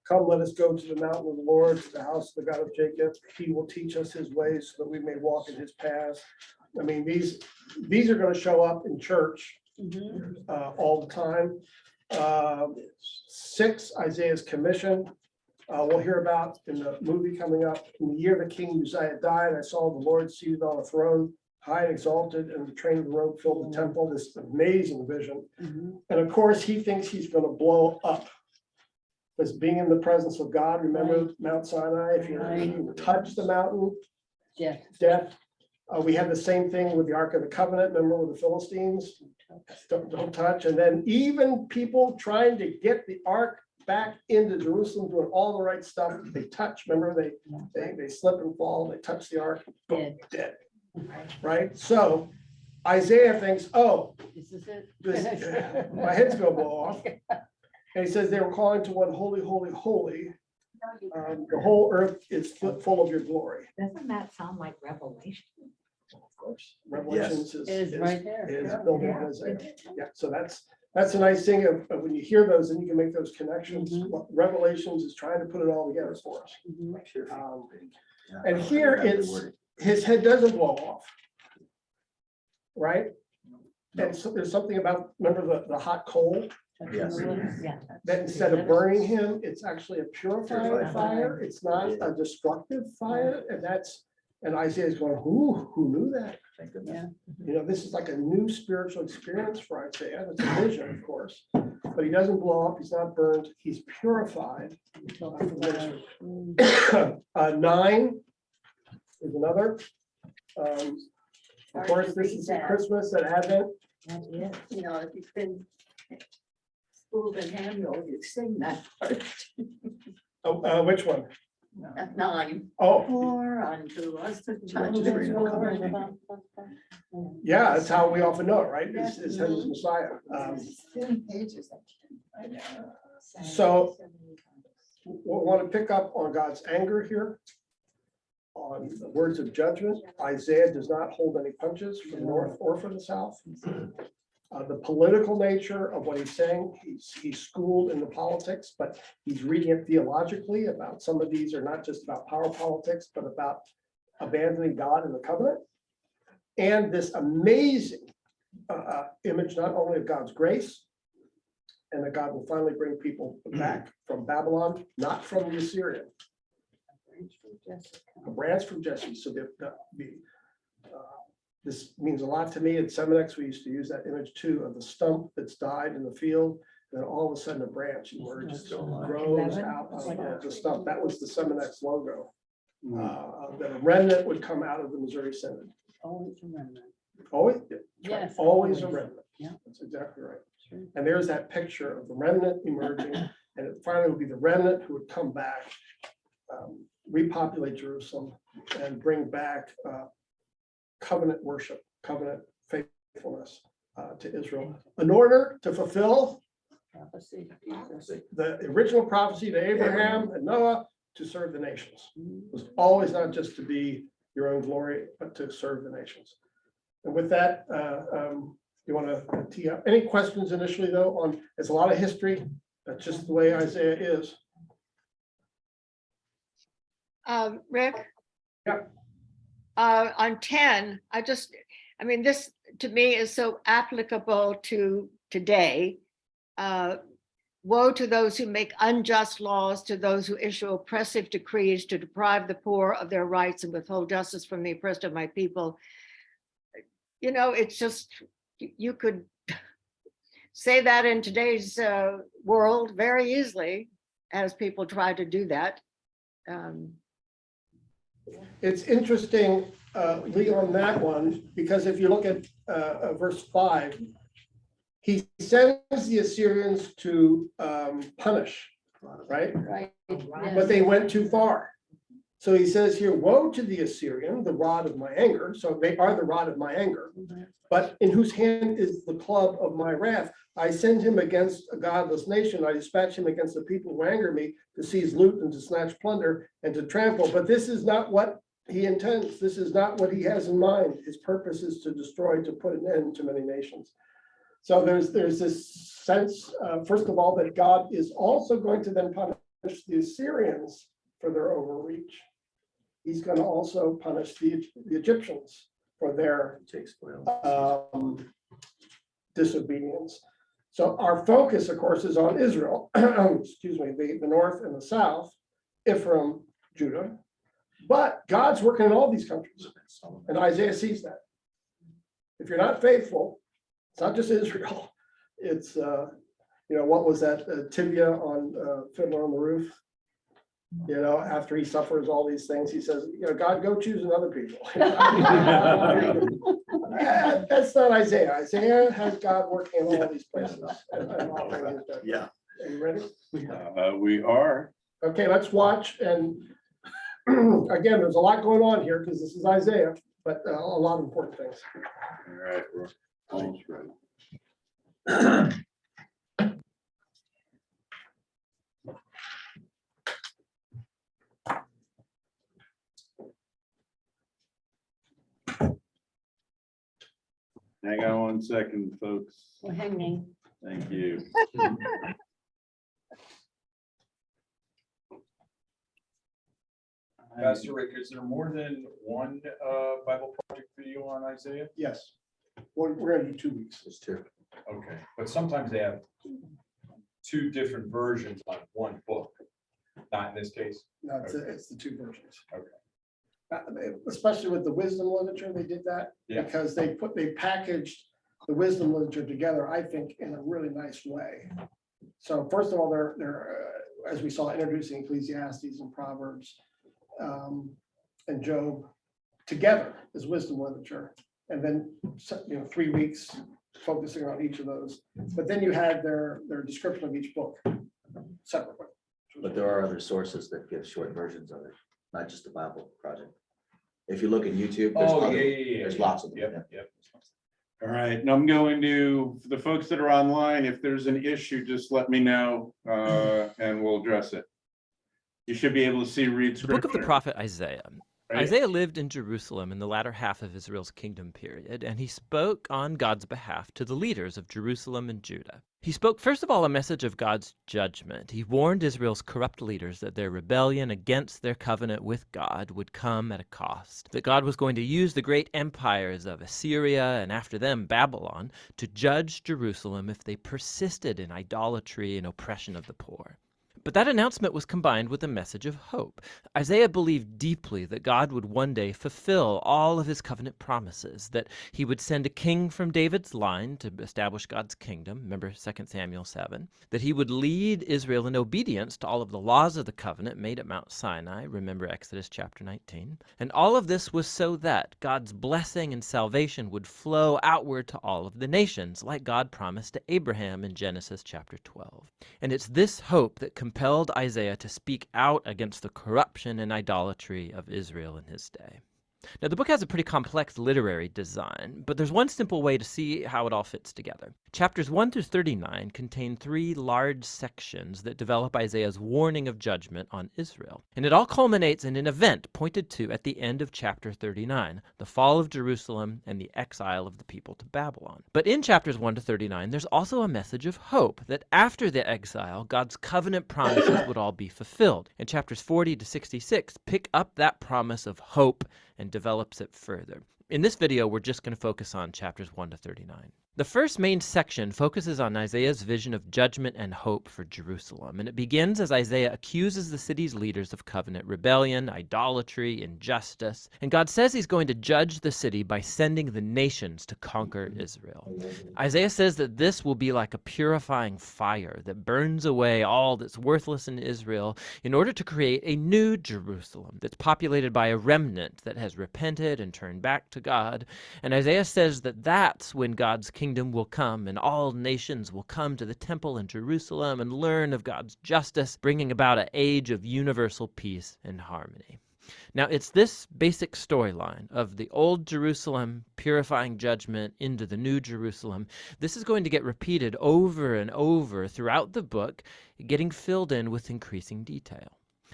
Come, let us go to the mountain of the Lord, to the house of the God of Jacob. He will teach us his ways so that we may walk in his paths. I mean, these are going to show up in church all the time. 6, Isaiah's commission. We'll hear about in the movie coming up. In the year the king Uzziah died, I saw the Lord seated on a throne, high and exalted, and the train of the robe filled the temple. This amazing vision. And of course, he thinks he's going to blow up. As being in the presence of God, remember Mount Sinai, if you touch the mountain, Yeah. death. We had the same thing with the Ark of the Covenant, remember with the Philistines? Don't touch. And then even people trying to get the Ark back into Jerusalem, doing all the right stuff, they touch, remember, they slip and fall, they touch the Ark, boom, dead. Right? So Isaiah thinks, oh, This is it. my head's gonna blow off. And he says they were calling to one holy, holy, holy. The whole earth is full of your glory. Doesn't that sound like Revelation? Of course, Revelations Is right there. is yeah. built on Isaiah. Yeah, so that's a nice thing of when you hear those, and you can make those connections. What Revelations is trying to put it all together for us. And here his head doesn't blow off. Right? And so there's something about, remember the hot coal, Yes. Yeah. that instead of burning him, it's actually a purifying Purified fire. It's not a destructive fire. And Isaiah's going, who knew that? Thank goodness. You know, this is like a new spiritual experience for Isaiah. It's a vision, of course, but he doesn't blow up. He's not burned. He's purified. For ministry. 9 is another. Of course, this is at Christmas and Advent. You know, if you've been schooled in Emmanuel, you sing that part. Oh, which one? At 9. Oh, Pour unto us the yeah, that's how we often know it, right? Is heaven's Messiah. So we want to pick up on God's anger here, on the words of judgment. Isaiah does not hold any punches from the north or from the south. The political nature of what he's saying, he's schooled in the politics, but he's reading it theologically about some of these are not just about power politics, but about abandoning God in the covenant. And this amazing image, not only of God's grace, and that God will finally bring people back from Babylon, not from the Assyrian. A branch from Jesse. So this means a lot to me. At Seminex, we used to use that image too of the stump that's died in the field. Then all of a sudden a branch emerges, grows out of the stump. That was the Seminex logo. That a remnant would come out of the Missouri Synod. Always a remnant. Always, Yes, always a always. remnant. Yeah. That's exactly right. Sure. And there's that picture of the remnant emerging, and it finally would be the remnant who would come back, repopulate Jerusalem, and bring back covenant worship, covenant faithfulness to Israel, in order to fulfill Prophecy. the original prophecy to Abraham and Noah to serve the nations. It was always not just to be your own glory, but to serve the nations. And with that, you want to tee up any questions initially, though, on, it's a lot of history. That's just the way Isaiah is. Rick? Yep. On 10, I mean, this to me is so applicable to today. Woe to those who make unjust laws, to those who issue oppressive decrees to deprive the poor of their rights and withhold justice from the oppressed of my people. You know, it's just, you could say that in today's world very easily as people try to do that. It's interesting, Lee, on that one, because if you look at verse 5, he sends the Assyrians to punish, right? Right. But they went too far. So he says here, woe to the Assyrian, the rod of my anger. So they are the rod of my anger, but in whose hand is the club of my wrath? I send him against a godless nation. I dispatch him against the people who anger me, to seize loot and to snatch plunder and to trample. But this is not what he intends. This is not what he has in mind. His purpose is to destroy, to put an end to many nations. So there's this sense, first of all, that God is also going to then punish the Assyrians for their overreach. He's going to also punish the Egyptians for their disobedience. So our focus, of course, is on Israel, excuse me, the north and the south, Ephraim, Judah. But God's working in all these countries, and Isaiah sees that. If you're not faithful, it's not just Israel. It's, what was that, Tibia on Fiddler on the Roof? After he suffers all these things, he says, God, go choose another people. Yeah, that's not Isaiah. Isaiah has God working in all these places. Yeah. Are you ready? We are. Okay, let's watch. And again, there's a lot going on here because this is Isaiah, but a lot of important things. All right, we're almost ready. Hang on 1 second, folks. We're hanging. Thank you. Pastor Rick, is there more than one Bible project video on Isaiah? Yes. We're going to do 2 weeks. It's two. Okay, but sometimes they have two different versions on one book. Not in this case. No, it's the 2 versions. Okay. Especially with the wisdom literature, they did that Yeah. because they packaged the wisdom literature together, I think, in a really nice way. So first of all, they're as we saw, introducing Ecclesiastes and Proverbs and Job together as wisdom literature, and then 3 weeks focusing on each of those. But then you had their description of each book separately. But there are other sources that give short versions of it, not just the Bible Project. If you look at YouTube, there's lots of them. Yep. All right, and I'm going to, for the folks that are online, if there's an issue, just let me know and we'll address it. You should be able to see read The book of the scripture. prophet Isaiah. Right? Isaiah lived in Jerusalem in the latter half of Israel's kingdom period, and he spoke on God's behalf to the leaders of Jerusalem and Judah. He spoke, first of all, a message of God's judgment. He warned Israel's corrupt leaders that their rebellion against their covenant with God would come at a cost, that God was going to use the great empires of Assyria and after them Babylon to judge Jerusalem if they persisted in idolatry and oppression of the poor. But that announcement was combined with a message of hope. Isaiah believed deeply that God would one day fulfill all of his covenant promises, that he would send a king from David's line to establish God's kingdom, remember 2 Samuel 7, that he would lead Israel in obedience to all of the laws of the covenant made at Mount Sinai, remember Exodus chapter 19. And all of this was so that God's blessing and salvation would flow outward to all of the nations, like God promised to Abraham in Genesis chapter 12. And it's this hope that compelled Isaiah to speak out against the corruption and idolatry of Israel in his day. Now, the book has a pretty complex literary design, but there's one simple way to see how it all fits together. Chapters 1 through 39 contain 3 large sections that develop Isaiah's warning of judgment on Israel. And it all culminates in an event pointed to at the end of chapter 39, the fall of Jerusalem and the exile of the people to Babylon. But in chapters 1 to 39, there's also a message of hope that after the exile, God's covenant promises would all be fulfilled. And chapters 40 to 66 pick up that promise of hope and develops it further. In this video, we're just going to focus on chapters 1 to 39. The first main section focuses on Isaiah's vision of judgment and hope for Jerusalem, and it begins as Isaiah accuses the city's leaders of covenant rebellion, idolatry, injustice, and God says he's going to judge the city by sending the nations to conquer Israel. Isaiah says that this will be like a purifying fire that burns away all that's worthless in Israel in order to create a new Jerusalem that's populated by a remnant that has repented and turned back to God. And Isaiah says that that's when God's kingdom will come and all nations will come to the temple in Jerusalem and learn of God's justice, bringing about an age of universal peace and harmony. Now, it's this basic storyline of the old Jerusalem purifying judgment into the new Jerusalem. This is going to get repeated over and over throughout the book, getting filled in with increasing detail.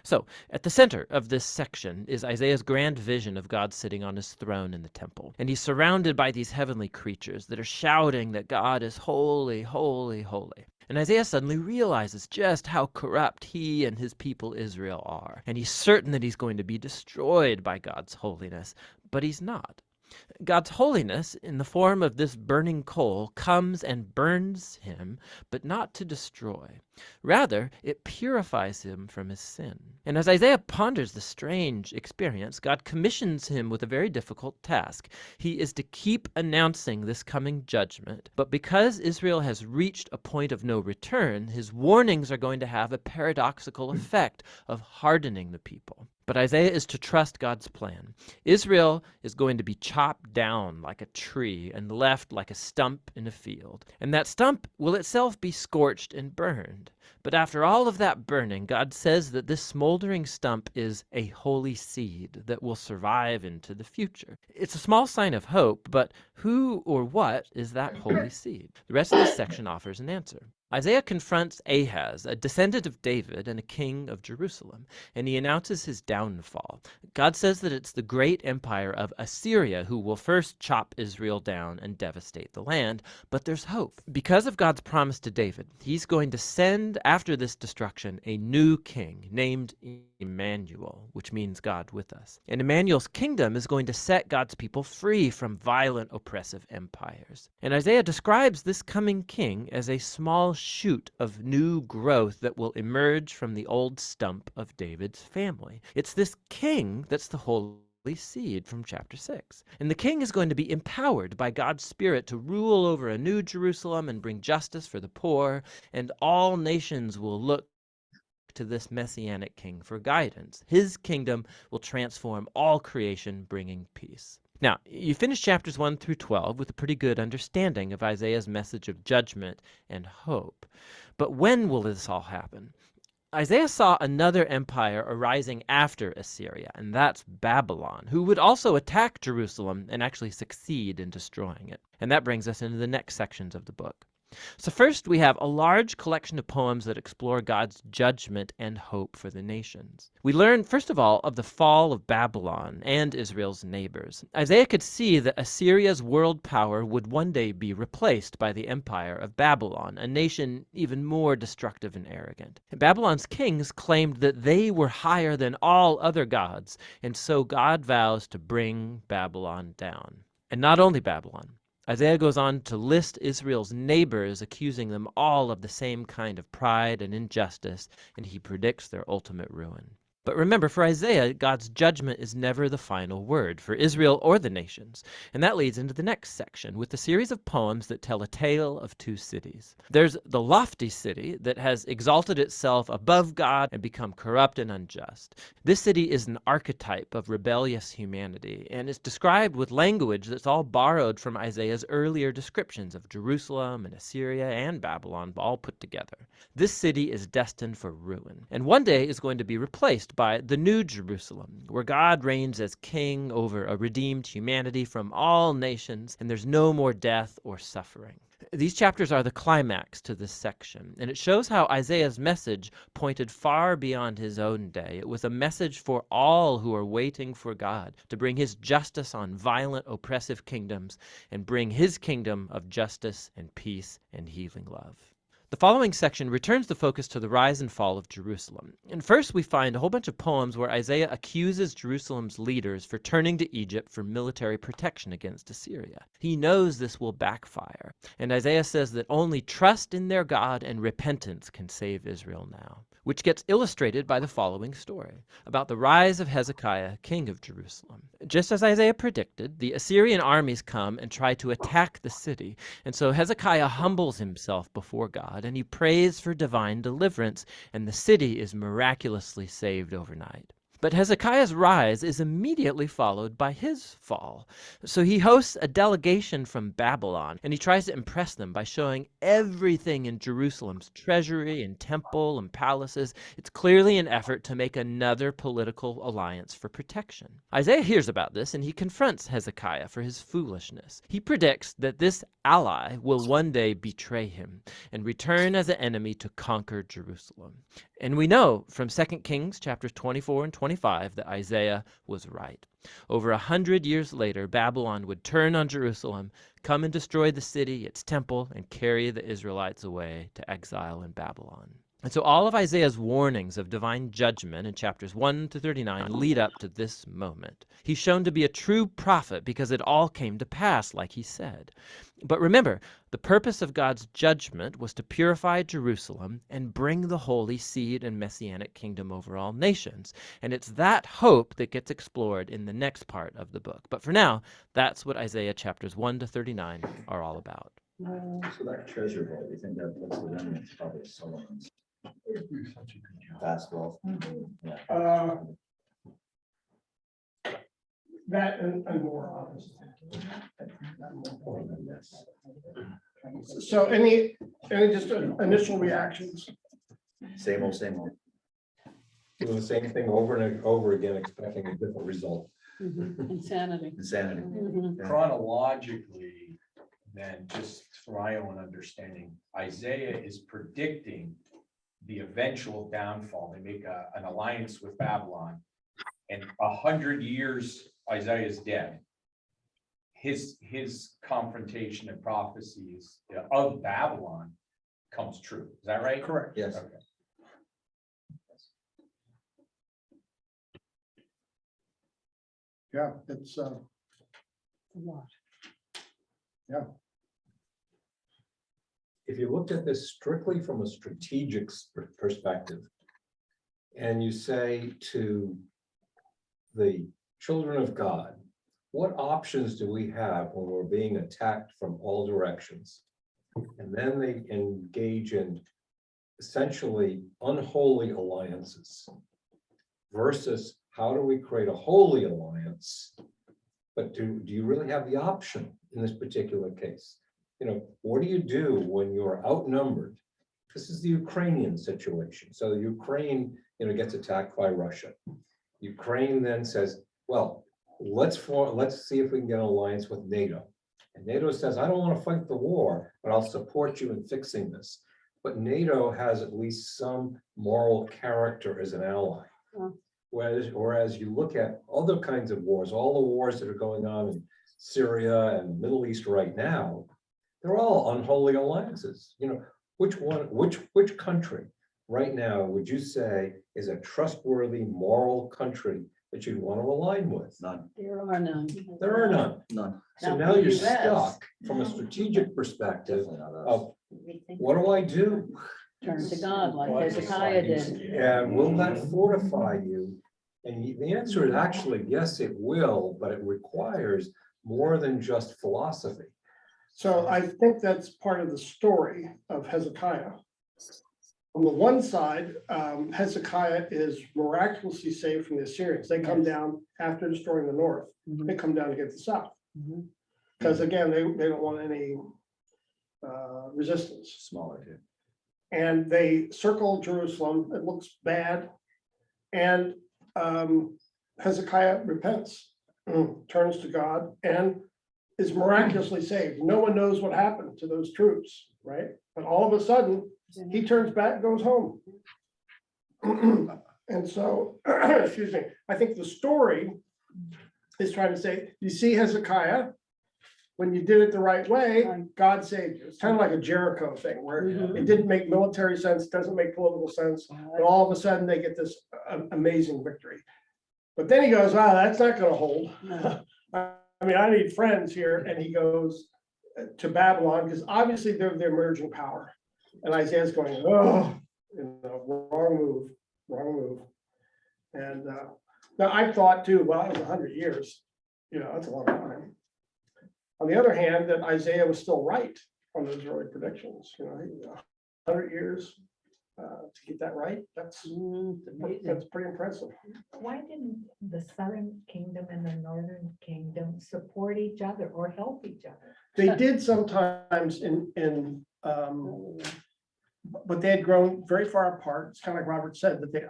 So, at the center of this section is Isaiah's grand vision of God sitting on his throne in the temple. And he's surrounded by these heavenly creatures that are shouting that God is holy, holy, holy. And Isaiah suddenly realizes just how corrupt he and his people Israel are. And he's certain that he's going to be destroyed by God's holiness, but he's not. God's holiness, in the form of this burning coal, comes and burns him, but not to destroy. Rather, it purifies him from his sin. And as Isaiah ponders the strange experience, God commissions him with a very difficult task. He is to keep announcing this coming judgment, but because Israel has reached a point of no return, his warnings are going to have a paradoxical effect of hardening the people. But Isaiah is to trust God's plan. Israel is going to be chopped down like a tree and left like a stump in a field. And that stump will itself be scorched and burned. But after all of that burning, God says that this smoldering stump is a holy seed that will survive into the future. It's a small sign of hope, but who or what is that holy seed? The rest of this section offers an answer. Isaiah confronts Ahaz, a descendant of David and a king of Jerusalem, and he announces his downfall. God says that it's the great empire of Assyria who will first chop Israel down and devastate the land, but there's hope. Because of God's promise to David, he's going to send after this destruction a new king named Emmanuel, which means God with us. And Emmanuel's kingdom is going to set God's people free from violent, oppressive empires. And Isaiah describes this coming king as a small shoot of new growth that will emerge from the old stump of David's family. It's this king that's the holy seed from chapter 6. And the king is going to be empowered by God's Spirit to rule over a new Jerusalem and bring justice for the poor, and all nations will look to this messianic king for guidance. His kingdom will transform all creation, bringing peace. Now, you finish chapters 1 through 12 with a pretty good understanding of Isaiah's message of judgment and hope. But when will this all happen? Isaiah saw another empire arising after Assyria, and that's Babylon, who would also attack Jerusalem and actually succeed in destroying it. And that brings us into the next sections of the book. So first, we have a large collection of poems that explore God's judgment and hope for the nations. We learn, first of all, of the fall of Babylon and Israel's neighbors. Isaiah could see that Assyria's world power would one day be replaced by the empire of Babylon, a nation even more destructive and arrogant. Babylon's kings claimed that they were higher than all other gods, and so God vows to bring Babylon down. And not only Babylon. Isaiah goes on to list Israel's neighbors, accusing them all of the same kind of pride and injustice, and he predicts their ultimate ruin. But remember, for Isaiah, God's judgment is never the final word for Israel or the nations. And that leads into the next section with a series of poems that tell a tale of two cities. There's the lofty city that has exalted itself above God and become corrupt and unjust. This city is an archetype of rebellious humanity, and it's described with language that's all borrowed from Isaiah's earlier descriptions of Jerusalem and Assyria and Babylon all put together. This city is destined for ruin, and one day is going to be replaced by the New Jerusalem, where God reigns as king over a redeemed humanity from all nations, and there's no more death or suffering. These chapters are the climax to this section, and it shows how Isaiah's message pointed far beyond his own day. It was a message for all who are waiting for God to bring his justice on violent, oppressive kingdoms and bring his kingdom of justice and peace and healing love. The following section returns the focus to the rise and fall of Jerusalem. And first we find a whole bunch of poems where Isaiah accuses Jerusalem's leaders for turning to Egypt for military protection against Assyria. He knows this will backfire, and Isaiah says that only trust in their God and repentance can save Israel now, which gets illustrated by the following story about the rise of Hezekiah, king of Jerusalem. Just as Isaiah predicted, the Assyrian armies come and try to attack the city, and so Hezekiah humbles himself before God, and he prays for divine deliverance, and the city is miraculously saved overnight. But Hezekiah's rise is immediately followed by his fall. So he hosts a delegation from Babylon, and he tries to impress them by showing everything in Jerusalem's treasury and temple and palaces. It's clearly an effort to make another political alliance for protection. Isaiah hears about this, and he confronts Hezekiah for his foolishness. He predicts that this ally will one day betray him and return as an enemy to conquer Jerusalem. And we know from 2 Kings chapters 24 and 25 that Isaiah was right. Over 100 years later, Babylon would turn on Jerusalem, come and destroy the city, its temple, and carry the Israelites away to exile in Babylon. And so all of Isaiah's warnings of divine judgment in chapters 1 to 39 lead up to this moment. He's shown to be a true prophet because it all came to pass like he said. But remember, the purpose of God's judgment was to purify Jerusalem and bring the holy seed and messianic kingdom over all nations. And it's that hope that gets explored in the next part of the book. But for now, that's what Isaiah chapters 1 to 39 are all about. So that treasure vault, you think that that's the remnants probably Solomon's basketball? Yeah. That and more, obviously. So any just initial reactions? Same old, same old. Doing the same thing over and over again, expecting a different result. Insanity. Insanity. Mhm. Chronologically, then, just for my own understanding, Isaiah is predicting the eventual downfall. They make an alliance with Babylon, and 100 years Isaiah is dead. His confrontation and prophecies of Babylon comes true. Is that right? Correct. Yes. Okay. Yeah, it's, A lot. yeah. If you looked at this strictly from a strategic perspective, and you say to the children of God, what options do we have when we're being attacked from all directions? And then they engage in essentially unholy alliances versus how do we create a holy alliance? But do you really have the option in this particular case? You know, what do you do when you're outnumbered? This is the Ukrainian situation. So Ukraine, gets attacked by Russia. Ukraine then says, well, let's see if we can get an alliance with NATO. And NATO says, I don't want to fight the war, but I'll support you in fixing this. But NATO has at least some moral character as an ally. Oh. Whereas you look at other kinds of wars, all the wars that are going on in Syria and Middle East right now, they're all unholy alliances. Which country right now would you say is a trustworthy moral country that you'd want to align with? None, There are none. There are none. none. So Not now the you're US. stuck from a strategic perspective Definitely not us. of what do I do? Turn to God like Hezekiah did. And will that fortify you? And the answer is actually, yes, it will, but it requires more than just philosophy. So I think that's part of the story of Hezekiah. On the one side, Hezekiah is miraculously saved from the Assyrians. They come down after destroying the north. They come down to get the south. Mhm. Because again, they don't want any resistance. Smaller too. And they circle Jerusalem. It looks bad. And Hezekiah repents, turns to God, and is miraculously saved. No one knows what happened to those troops, right? But all of a sudden, he turns back, and goes home. And so, excuse me, I think the story is trying to say, you see Hezekiah, when you did it the right way, God saved you. It's kind of like a Jericho thing where it didn't make military sense, doesn't make political sense, but all of a sudden they get this amazing victory. But then he goes, wow, that's not going to hold. I mean, I need friends here. And he goes to Babylon because obviously they're the emerging power. And Isaiah's going, oh, wrong move, wrong move. And now I thought too, well, it was 100 years. That's a long time. On the other hand, that Isaiah was still right on those early predictions. 100 years to get that right. That's pretty impressive. Why didn't the southern kingdom and the northern kingdom support each other or help each other? They did sometimes but they had grown very far apart. It's kind of like Robert said, that they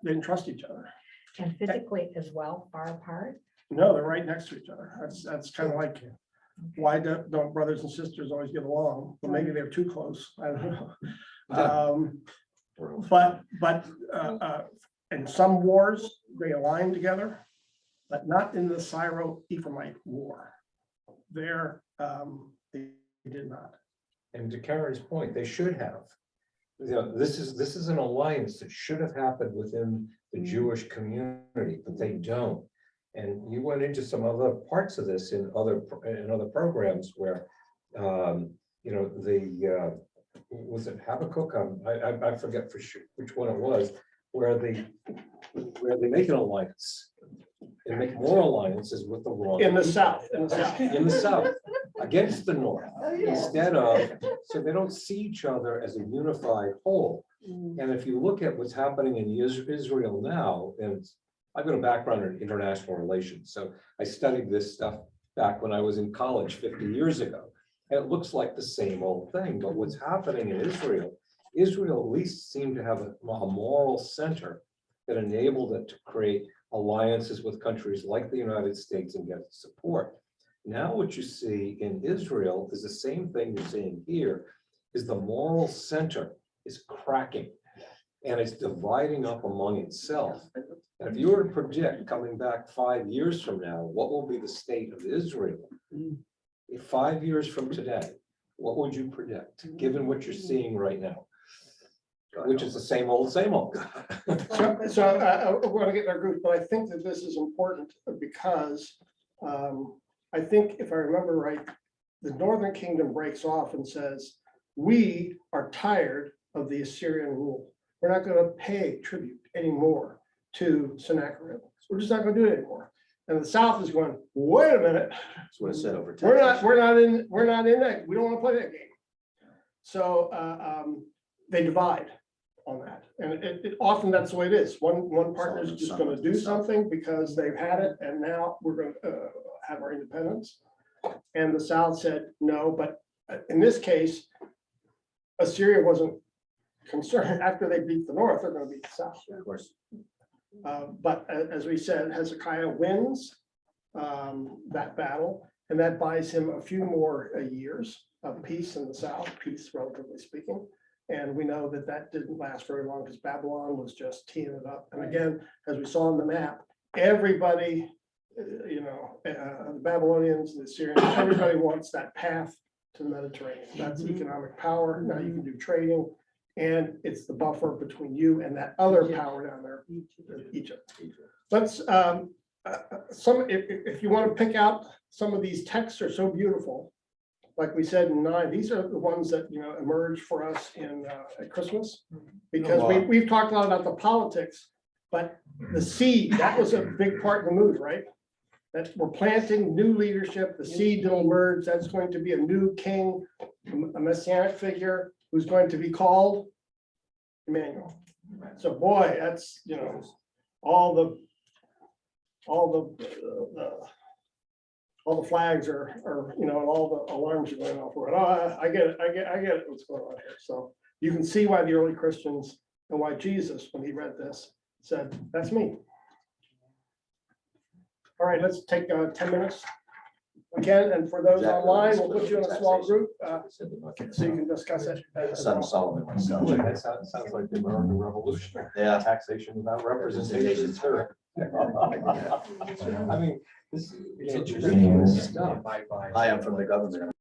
didn't trust each other. And physically as well, far apart? No, they're right next to each other. That's kind of like, why don't brothers and sisters always get along? Well, maybe they're too close. I don't know. But in some wars, they aligned together, but not in the Syro-Ephraimite war. There, they did not. And to Karen's point, they should have. you know, this is an alliance that should have happened within the Jewish community, but they don't. And you went into some other parts of this in other programs where, you know, was it Habakkuk? I forget for sure which one it was, where they make an alliance. They make more alliances with the wrong. In the people. south, In the south, against the north, instead of, so they don't see each other as a unified whole. And if you look at what's happening in Israel now, and I've got a background in international relations, so I studied this stuff back when I was in college 50 years ago. And it looks like the same old thing, but what's happening in Israel at least seemed to have a moral center that enabled it to create alliances with countries like the United States and get support. Now what you see in Israel is the same thing you're seeing here, is the moral center is cracking and it's dividing up among itself. And if you were to predict coming back 5 years from now, what will be the state of Israel? If 5 years from today, what would you predict, given what you're seeing right now? Which is the same old, same old. So we're going to get our group, but I think that this is important because I think if I remember right, the Northern Kingdom breaks off and says, we are tired of the Assyrian rule. We're not going to pay tribute anymore to Sennacherib. We're just not going to do it anymore. And the South is going, wait a minute. That's what it said over. We're not in that. We don't want to play that game. So they divide on that. And often that's the way it is. One partner is just going to do something because they've had it and now we're going to have our independence. And the South said no, but in this case, Assyria wasn't concerned. After they beat the North, they're going to beat the South. Of course. But as we said, Hezekiah wins that battle, and that buys him a few more years of peace in the South, peace relatively speaking. And we know that that didn't last very long because Babylon was just teeing it up. And again, as we saw on the map, everybody, the Babylonians, the Assyrians, everybody wants that path to the Mediterranean. That's economic power. Now you can do trading. And it's the buffer between you and that other power down there, Egypt. Let's, if you want to pick out some of these texts are so beautiful. Like we said in 9, these are the ones that, emerge for us at Christmas. Because we've talked a lot about the politics, but the seed, that was a big part of the move, right? That we're planting new leadership, the seed will emerge, that's going to be a new king, a messianic figure who's going to be called Emmanuel. So boy, that's, all the flags are, and all the alarms are going off. Oh, I get it, what's going on here. So you can see why the early Christians and why Jesus, when he read this, said, that's me. All right, let's take 10 minutes. We can, and for those online, we'll put you in a small group so you can discuss it. Son of Solomon myself. That sounds like the American Revolution. Yeah. Taxation without representation. I mean, this is interesting stuff. I am from the government.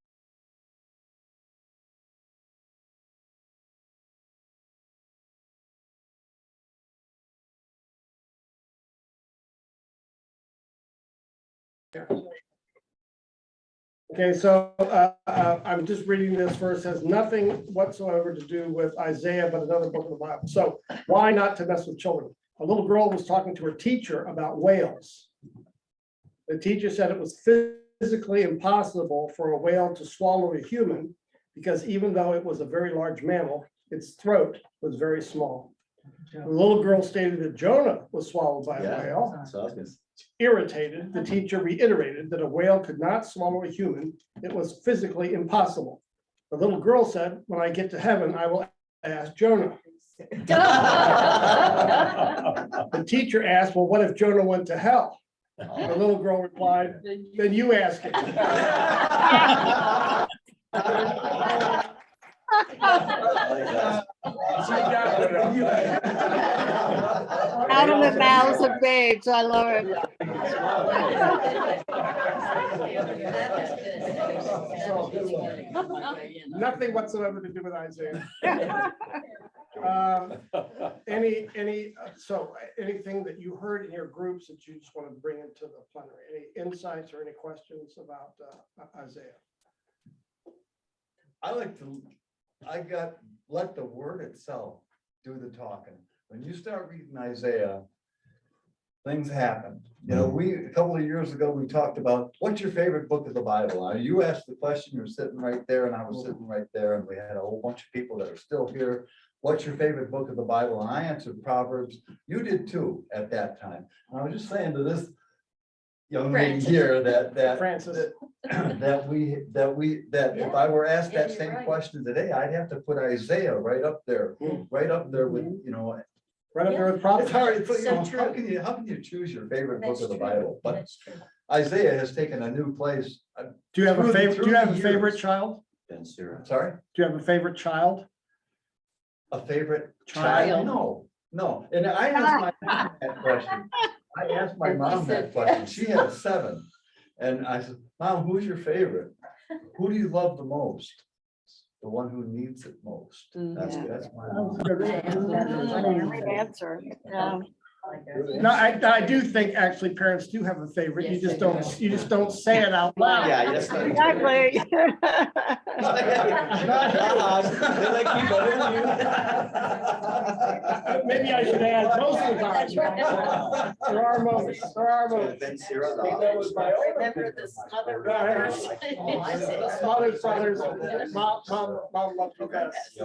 Okay, so I'm just reading this verse, has nothing whatsoever to do with Isaiah, but another book of the Bible. So why not to mess with children? A little girl was talking to her teacher about whales. The teacher said it was physically impossible for a whale to swallow a human because even though it was a very large mammal, its throat was very small. The little girl stated that Jonah was swallowed by a whale. Irritated, the teacher reiterated that a whale could not swallow a human. It was physically impossible. The little girl said, when I get to heaven, I will ask Jonah. The teacher asked, well, what if Jonah went to hell? The little girl replied, then you ask him. Out of the mouths of babes, I love it. Nothing whatsoever to do with Isaiah. So anything that you heard in your groups that you just want to bring into the plenary, any insights or any questions about Isaiah? Let the word itself do the talking. When you start reading Isaiah, things happen. You know, a couple of years ago, we talked about, what's your favorite book of the Bible? You asked the question, you're sitting right there, and I was sitting right there, and we had a whole bunch of people that are still here. What's your favorite book of the Bible? And I answered Proverbs. You did too at that time. And I was just saying to this young lady here that Francis. that if I were asked that same question today, I'd have to put Isaiah right up there with, you know. Right up there with It's prophets. hard, you know, So how true. can you choose your favorite book That's of the true. Bible? But That's true. Isaiah has taken a new place. Do you have a Through the- favorite, do through you have the a favorite years. child? Ben Sira. Sorry, Do you have a favorite child? a favorite Child. child? No. And I asked my mom that question. I asked my mom that question. She had 7. And I said, Mom, who's your favorite? Who do you love the most? The one who needs it most. That's my mom. Great answer. No, I do think actually parents do have a favorite. You just don't say it out loud. Yeah, that's not. Exactly. Maybe I should add most of the time. There are moments. Ben Sira. Remember the smother brothers? The Smothers Brothers, mom loves you best.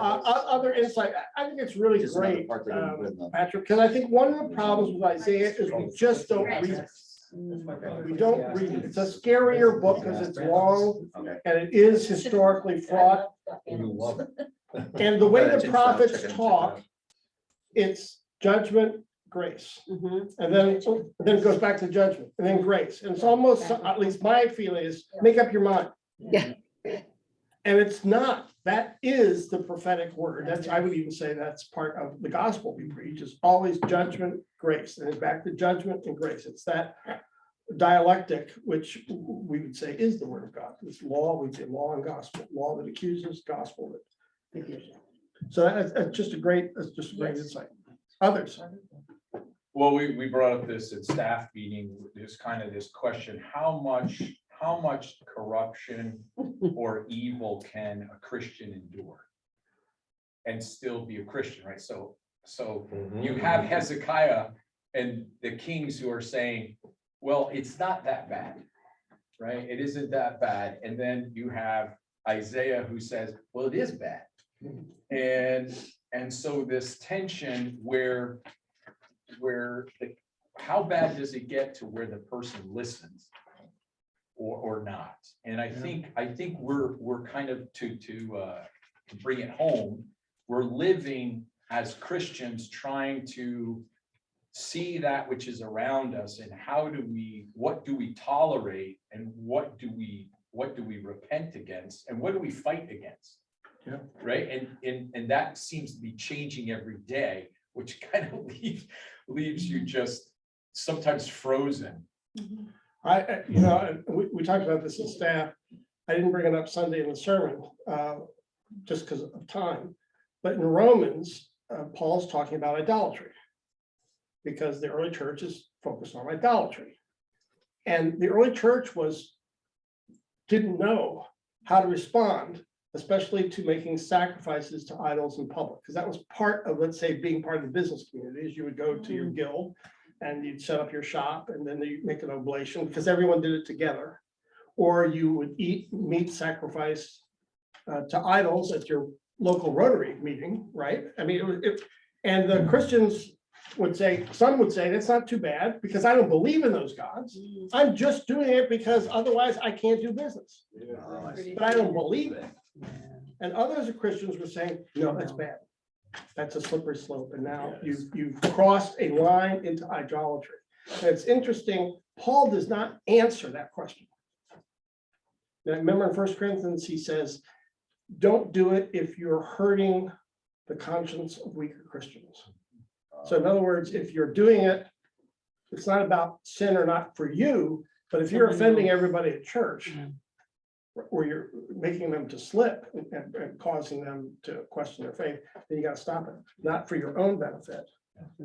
Other insight, I think it's really Just another great, part that we put in the- Patrick, because I think one of the problems with Isaiah is we just don't read it. We don't read it. It's a scarier book because it's long Okay. and it is historically fraught. You love it. And the way Yeah, the check it out, prophets check it out. talk, it's judgment, grace. Mhm. And then it goes back to judgment and then grace. And it's almost, at least my feeling is, make up your mind. Yeah. And it's not, that is the prophetic word. That's, I would even say that's part of the gospel we preach, is always judgment, grace, and it's back to judgment and grace. It's that dialectic, which we would say is the word of God. It's law, we say law and gospel, law that accuses, gospel that accuses. So that's just a great insight. Others? Well, we brought up this at staff meeting, there's kind of this question, how much corruption or evil can a Christian endure? And still be a Christian, right? So you have Hezekiah and the kings who are saying, well, it's not that bad, right? It isn't that bad. And then you have Isaiah who says, well, it is bad. And so this tension where how bad does it get to where the person listens or not? And I think we're kind of to bring it home, we're living as Christians trying to see that which is around us and what do we tolerate and what do we repent against and what do we fight against? Yeah. Right. And that seems to be changing every day, which kind of leaves you just sometimes frozen. We talked about this in staff. I didn't bring it up Sunday in the sermon, just because of time. But in Romans, Paul's talking about idolatry, because the early church is focused on idolatry. And the early church didn't know how to respond, especially to making sacrifices to idols in public, because that was part of, let's say, being part of the business community, is you would go to your guild and you'd set up your shop and then you make an oblation because everyone did it together. Or you would eat meat sacrificed to idols at your local Rotary meeting, right? I mean, and the Christians would say, some would say, that's not too bad because I don't believe in those gods. I'm just doing it because otherwise I can't do business. But I don't believe it. And others of Christians were saying, no, that's bad. That's a slippery slope. And now you've crossed a line into idolatry. And it's interesting, Paul does not answer that question. Now, remember in 1 Corinthians, he says, don't do it if you're hurting the conscience of weaker Christians. So in other words, if you're doing it, it's not about sin or not for you, but if you're offending everybody at church, where you're making them to slip and causing them to question their faith, then you gotta stop it, not for your own benefit,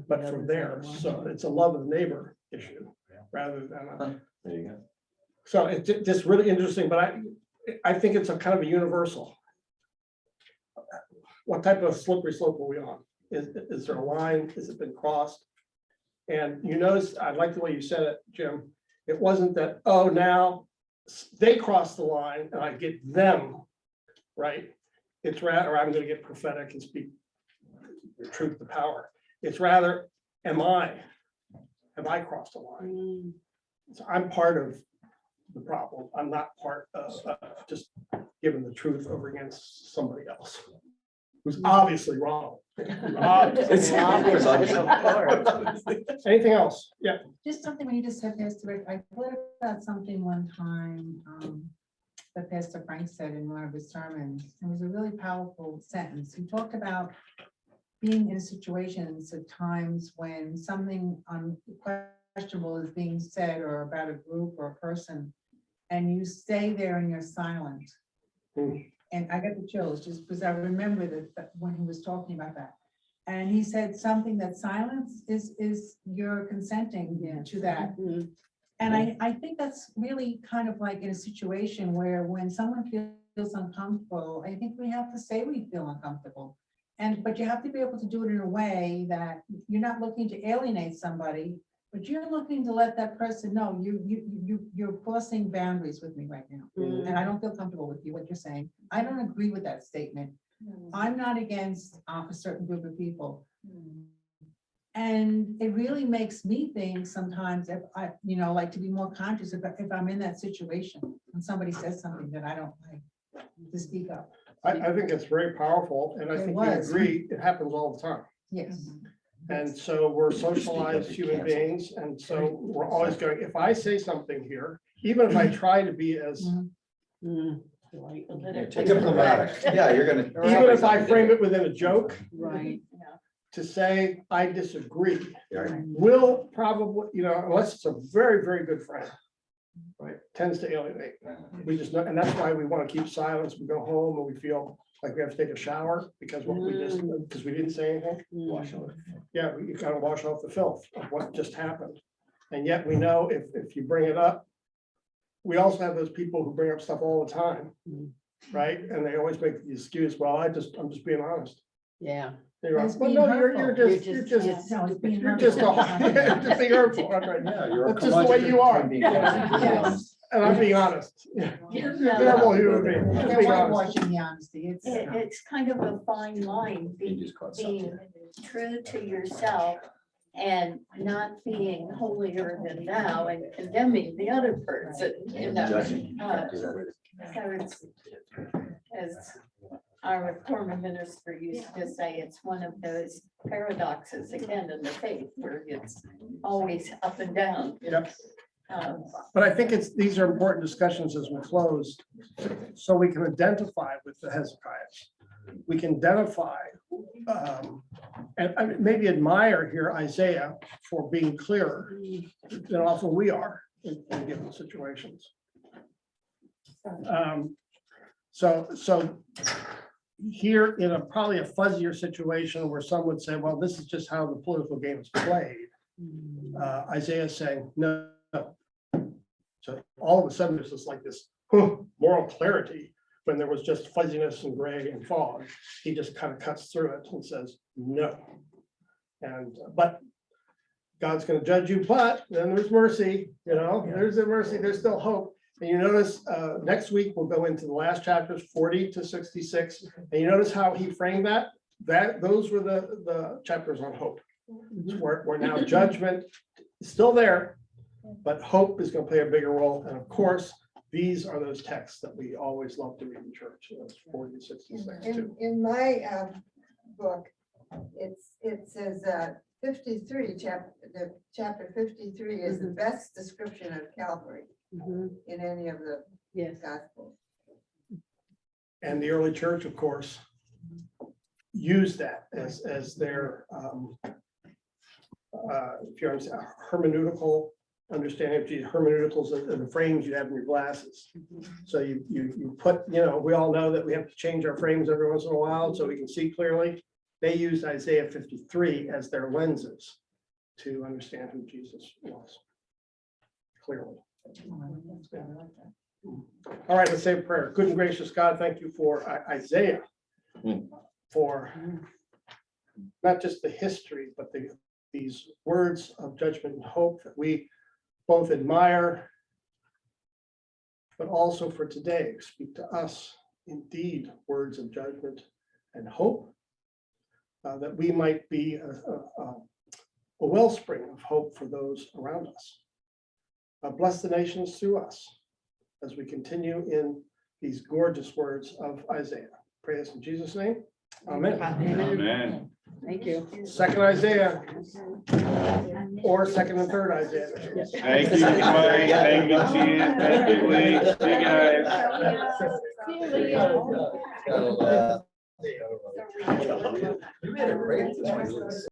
but for theirs. So it's a love of the neighbor issue rather than There you go. so it's just really interesting, but I think it's a kind of a universal. What type of slippery slope are we on? Is there a line? Has it been crossed? And you notice, I like the way you said it, Jim. It wasn't that, oh, now they crossed the line and I get them, right? It's rather, or I'm gonna get prophetic and speak the truth to power. It's rather, have I crossed a line? So I'm part of the problem. I'm not part of just giving the truth over against somebody else who's obviously wrong. Obviously. Anything else? Yeah. Just something when you just said, Pastor Rick, I thought about something one time that Pastor Frank said in one of his sermons. It was a really powerful sentence. He talked about being in situations at times when something unquestionable is being said or about a group or a person, and you stay there and you're silent. And I got the chills just because I remember that when he was talking about that. And he said something that silence is you're consenting to that. And I think that's really kind of like in a situation where when someone feels uncomfortable, I think we have to say we feel uncomfortable. But you have to be able to do it in a way that you're not looking to alienate somebody, but you're looking to let that person know you're crossing boundaries with me right now. And I don't feel comfortable with you, what you're saying. I don't agree with that statement. I'm not against a certain group of people. And it really makes me think sometimes if I, like to be more conscious if I'm in that situation when somebody says something that I don't like to speak up. I think it's very powerful, and I think we agree, it happens all the time. Yes. And so we're socialized human beings, and so we're always going, if I say something here, even if I try to be as, Diplomatic. Yeah, you're gonna. even if I frame it within a joke, Right. to say I disagree, Right. will probably, unless it's a very, very good friend, right, tends to alienate. We just know, and that's why we want to keep silence. We go home and we feel like we have to take a shower because because we didn't say anything. Wash off. Yeah, you kind of wash off the filth of what just happened. And yet we know if you bring it up, we also have those people who bring up stuff all the time, right? And they always make the excuse, well, I'm just being honest. Yeah. You're It's like, well, being no, you're hurtful. just No, it's being you're just hurtful. just being hurtful. That's right. Yeah, you're a That's just the way you are. Yes. And I'm being honest. You're a terrible human being. Just They're being honest. whitewashing the honesty. It's kind of a fine line, being true to yourself and not being holier than thou and condemning the other person, Judging. So it's, as our former minister used to say, it's one of those paradoxes again in the faith where it's always up and down. Yep. But I think these are important discussions as we close, so we can identify with the Hezekiahs. We can identify and maybe admire here Isaiah for being clearer than often we are in given situations. So here in probably a fuzzier situation where some would say, well, this is just how the political game is played. Isaiah is saying, no. So all of a sudden, there's just like this moral clarity when there was just fuzziness and gray and fog. He just kind of cuts through it and says, no. And, but God's going to judge you, but then there's mercy, there's a mercy, there's still hope. And you notice next week, we'll go into the last chapters, 40 to 66. And you notice how he framed that? Those were the chapters on hope. Where now judgment is still there, but hope is going to play a bigger role. And of course, these are those texts that we always love to read in church. That's 40 to 66 too. In my book, it says 53, chapter 53 is the best description of Calvary in any of the Gospels. And the early church, of course, used that as their if you understand, hermeneutical understanding of Jesus, hermeneuticals and the frames you have in your glasses. So you put, we all know that we have to change our frames every once in a while so we can see clearly. They used Isaiah 53 as their lenses to understand who Jesus was clearly. All right, let's say a prayer. Good and gracious God, thank you for Isaiah, for not just the history, but these words of judgment and hope that we both admire, but also for today, speak to us indeed words of judgment and hope, that we might be a wellspring of hope for those around us. Bless the nations through us as we continue in these gorgeous words of Isaiah. Pray this in Jesus' name. Amen. Amen. Thank you. Second Isaiah, or second and third Isaiah. Thank you, Mike. Thank you, Gene. Thank you, Lee. See you guys. You made a great.